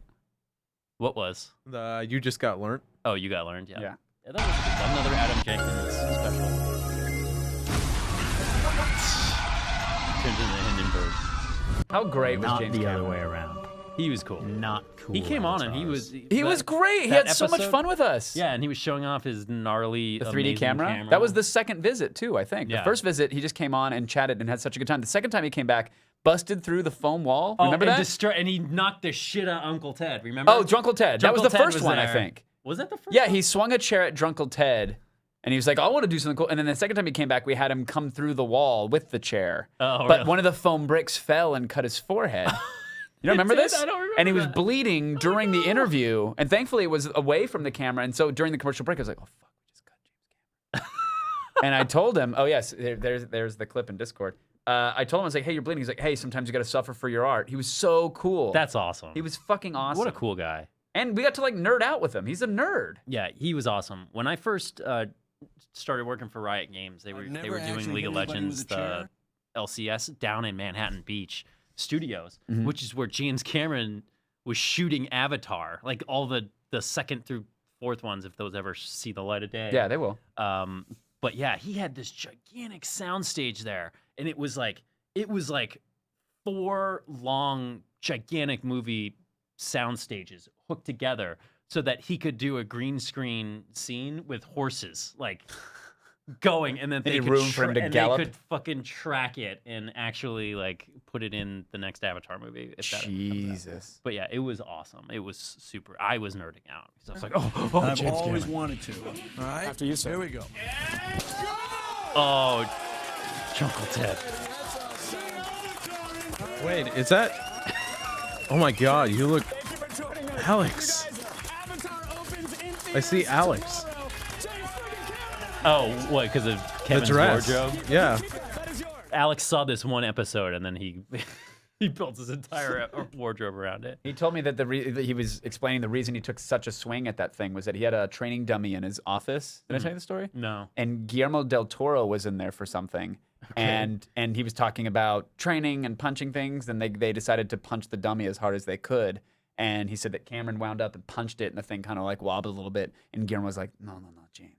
H: What was?
G: The you just got learned.
H: Oh, you got learned. Yeah.
F: Yeah.
H: That was another Adam Jenkins special. Turns into Hindenburg.
F: How great was
M: Not
F: James
M: the
F: Cameron?
M: other way around.
H: He was cool.
M: Not cool.
H: He came on and he
M: avatars.
H: was.
F: He was great. He
H: that
F: had so much
H: episode-
F: fun with us.
H: Yeah, and he was showing off his gnarly
F: The 3D
H: amazing
F: camera. That was the second visit too, I think.
H: Yeah.
F: The first visit, he just came on and chatted and had such a good time. The second time he came back, busted through the foam wall. Remember
H: and
F: that?
H: and he knocked the shit out of Uncle Ted. Remember?
F: Oh, Drunkle Ted. That was the
H: Drunkle Ted
F: first one, I
H: there.
F: think.
H: Was that the first?
F: Yeah,
H: one?
F: he swung a chair at Drunkle Ted, and he was like, "I want to do something cool." And then the second time he came back, we had him come through the wall with the chair.
H: Oh,
F: but
H: really?
F: one of the foam bricks fell and cut his forehead. You don't remember
H: did?
F: this?
H: I don't remember
F: And he was
H: that.
F: bleeding during the interview, and thankfully it was away from the camera. And so during the commercial break, I was like, "Oh fuck, we just cut James Cameron." And I told him, "Oh yes, there's the clip in Discord." I told him, I was like, "Hey, you're bleeding." He's like, "Hey, sometimes you got to suffer for your art." He was so cool.
H: That's awesome.
F: He was fucking awesome.
H: What a cool guy.
F: And we got to like nerd out with him. He's a nerd.
H: Yeah, he was awesome. When I first started working for Riot Games, they were
N: never
H: doing
N: actually
H: League
N: hit
H: of
N: anybody
H: Legends,
N: with a chair.
H: the LCS down in Manhattan Beach Studios,
F: Mhm.
H: which is where James Cameron was shooting Avatar, like all the second through fourth ones, if those ever see the light of day.
F: Yeah, they will.
H: But yeah, he had this gigantic soundstage there, and it was like 4 long gigantic movie sound stages hooked together so that he could do a green screen scene with horses, like going, and then they could
F: room for him to
H: and
F: gallop?
H: they could fucking track it and actually like put it in the next Avatar movie. If that comes out.
F: Jesus.
H: But yeah, it was awesome. It was super. I was nerding out. So I was like, oh,
O: I've
H: James
O: always
H: Cameron.
O: wanted to. All right.
J: After you, sir.
O: Here we go.
H: Oh, Chunkle Ted.
G: Wait, is that? Oh my God, you look, Alex. I see Alex.
H: Oh, what? Because of Kevin's
G: dress.
H: wardrobe?
G: Yeah.
H: Alex saw this one episode and then he he built his entire wardrobe around it.
F: He told me that that he was explaining the reason he took such a swing at that thing was that he had a training dummy in his office. Did I tell you the story?
H: No.
F: And Guillermo del Toro was in there for something. And he was talking about training and punching things, and they decided to punch the dummy as hard as they could. And he said that Cameron wound up and punched it, and the thing kind of like wobbled a little bit. And Guillermo was like, no, James.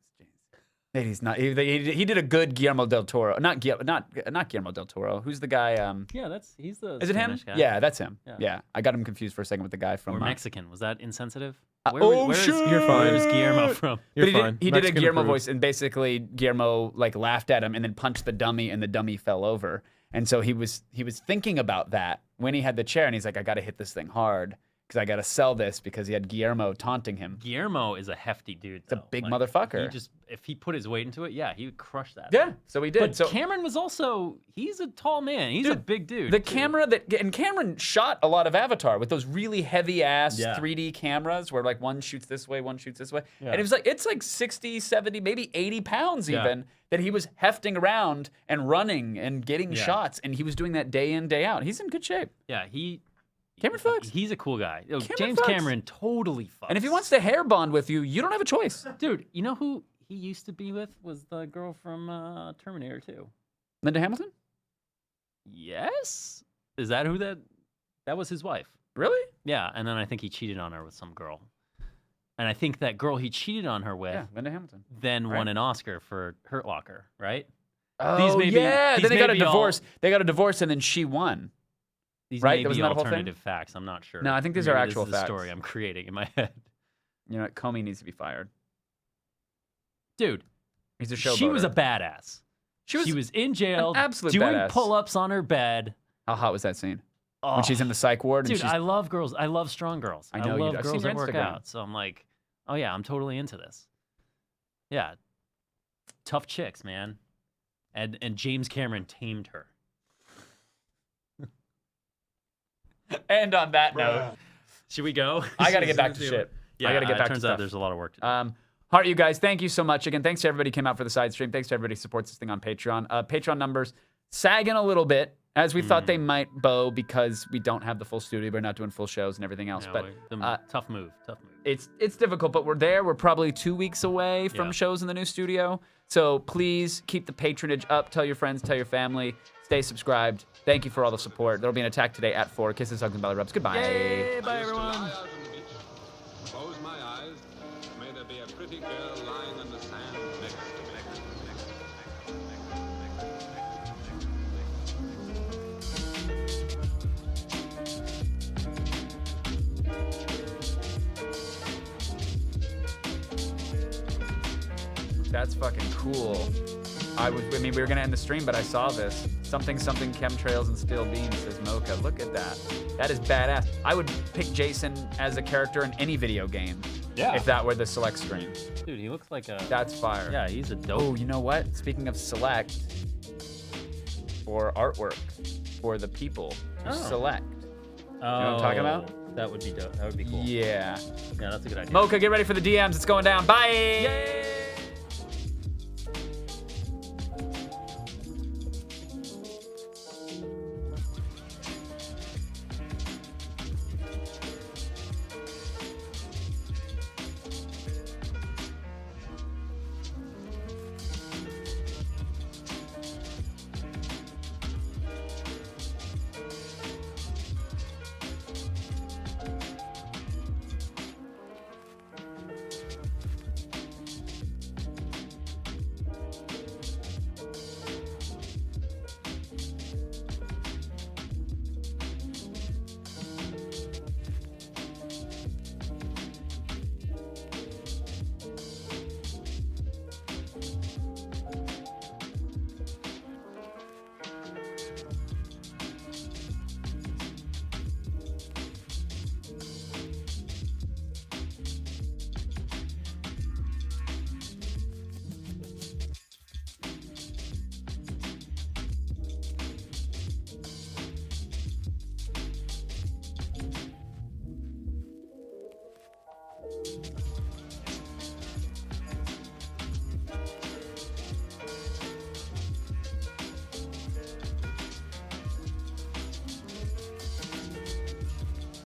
F: Hey, he's not. He did a good Guillermo del Toro. Not Guillermo del Toro. Who's the guy?
H: Yeah, he's the
F: Is it him?
H: Spanish guy.
F: Yeah, that's him.
H: Yeah.
F: Yeah, I got him confused for a second with the guy from
H: Or Mexican. Was that insensitive?
F: shit!
G: You're fine.
H: Where's Guillermo from?
G: You're
F: But
G: fine.
F: he did a
G: Mexican
F: Guillermo
G: approved.
F: voice, and basically Guillermo like laughed at him and then punched the dummy, and the dummy fell over. And so he was thinking about that when he had the chair, and he's like, I got to hit this thing hard because I got to sell this, because he had Guillermo taunting him.
H: Guillermo is a hefty dude.
F: It's a big motherfucker.
H: If he put his weight into it, yeah, he would crush that.
F: Yeah, so he did.
H: But
F: So
H: Cameron was also, he's a tall man. He's a big dude.
F: The
H: too.
F: camera and Cameron shot a lot of Avatar with those really heavy ass 3D cameras where like one shoots this way, one shoots this way.
H: Yeah.
F: And it's like 60, 70, maybe 80 pounds
H: Yeah.
F: even that he was hefting around and running and getting
H: Yeah.
F: shots. And he was doing that day in, day out. He's in good shape.
H: Yeah,
F: Cameron fucks.
H: He's a cool guy.
F: Cameron
H: James
F: fucks.
H: Cameron totally fucks.
F: And if he wants to hair bond with you, you don't have a choice.
H: Dude, you know who he used to be with was the girl from Terminator 2.
F: Linda Hamilton?
H: Yes? Is that who that was his wife?
F: Really?
H: Yeah, and then I think he cheated on her with some girl. And I think that girl he cheated on her with
F: Yeah, Linda Hamilton.
H: then
F: Right.
H: won an Oscar for Hurt Locker, right?
F: Oh,
H: may be-
F: yeah.
H: these
F: Then they got a
H: may be all-
F: divorce. They got a divorce and then she won.
H: These
F: Right?
H: may
F: Wasn't
H: be
F: that a whole thing?
H: alternative facts. I'm not sure.
F: No, I think these are
H: Maybe
F: actual
H: this is a
F: facts.
H: story I'm creating in my head.
F: You know what? Comey needs to be fired.
H: Dude,
F: He's a showboater.
H: she was a badass. She was in jail,
F: absolute
H: doing
F: badass.
H: pull-ups on her bed.
F: How hot was that scene?
H: Oh,
F: When she's in the psych ward and
H: dude,
F: she's
H: I love girls. I love strong girls.
F: I know you
H: love
F: do. I've
H: girls
F: seen
H: that
F: your
H: work
F: Instagram.
H: out. So I'm like, oh yeah, I'm totally into this. Yeah, tough chicks, man. And James Cameron tamed her.
F: And on that note,
H: should we go?
F: I got to get back to shit.
H: Yeah,
F: I got to get back to
H: turns
F: stuff.
H: out there's a lot of work to do.
F: Heart you guys, thank you so much. Again, thanks to everybody who came out for the side stream. Thanks to everybody who supports this thing on Patreon. Patreon numbers sagging a little bit, as we thought they might, Bo, because we don't have the full studio. We're not doing full shows and everything else.
H: Yeah,
F: But
H: tough move.
F: it's difficult, but we're there. We're probably 2 weeks away from shows in the new studio. So please keep the patronage up. Tell your friends, tell your family. Stay subscribed. Thank you for all the support. There'll be an attack today at 4. Kisses, hugs, and belly rubs. Goodbye.
H: Yay, bye
E: I used to
H: everyone.
E: lie out on the beach, close my eyes, may there be a pretty girl lying in the sand next to me.
F: That's fucking cool. I mean, we were gonna end the stream, but I saw this. Something chemtrails and steel beams, says Mocha. Look at that. That is badass. I would pick Jason as a character in any video game.
H: Yeah.
F: If that were the select screen.
H: Dude, he looks like a...
F: That's fire.
H: Yeah, he's a dope.
F: Oh, you know what? Speaking of select, for artwork, for the people,
H: Oh.
F: select.
H: Oh,
F: You know what I'm talking about?
H: That would be dope. That would be cool.
F: Yeah.
H: Yeah, that's a good idea.
F: Mocha, get ready for the DMs. It's going down. Bye.
H: Yay!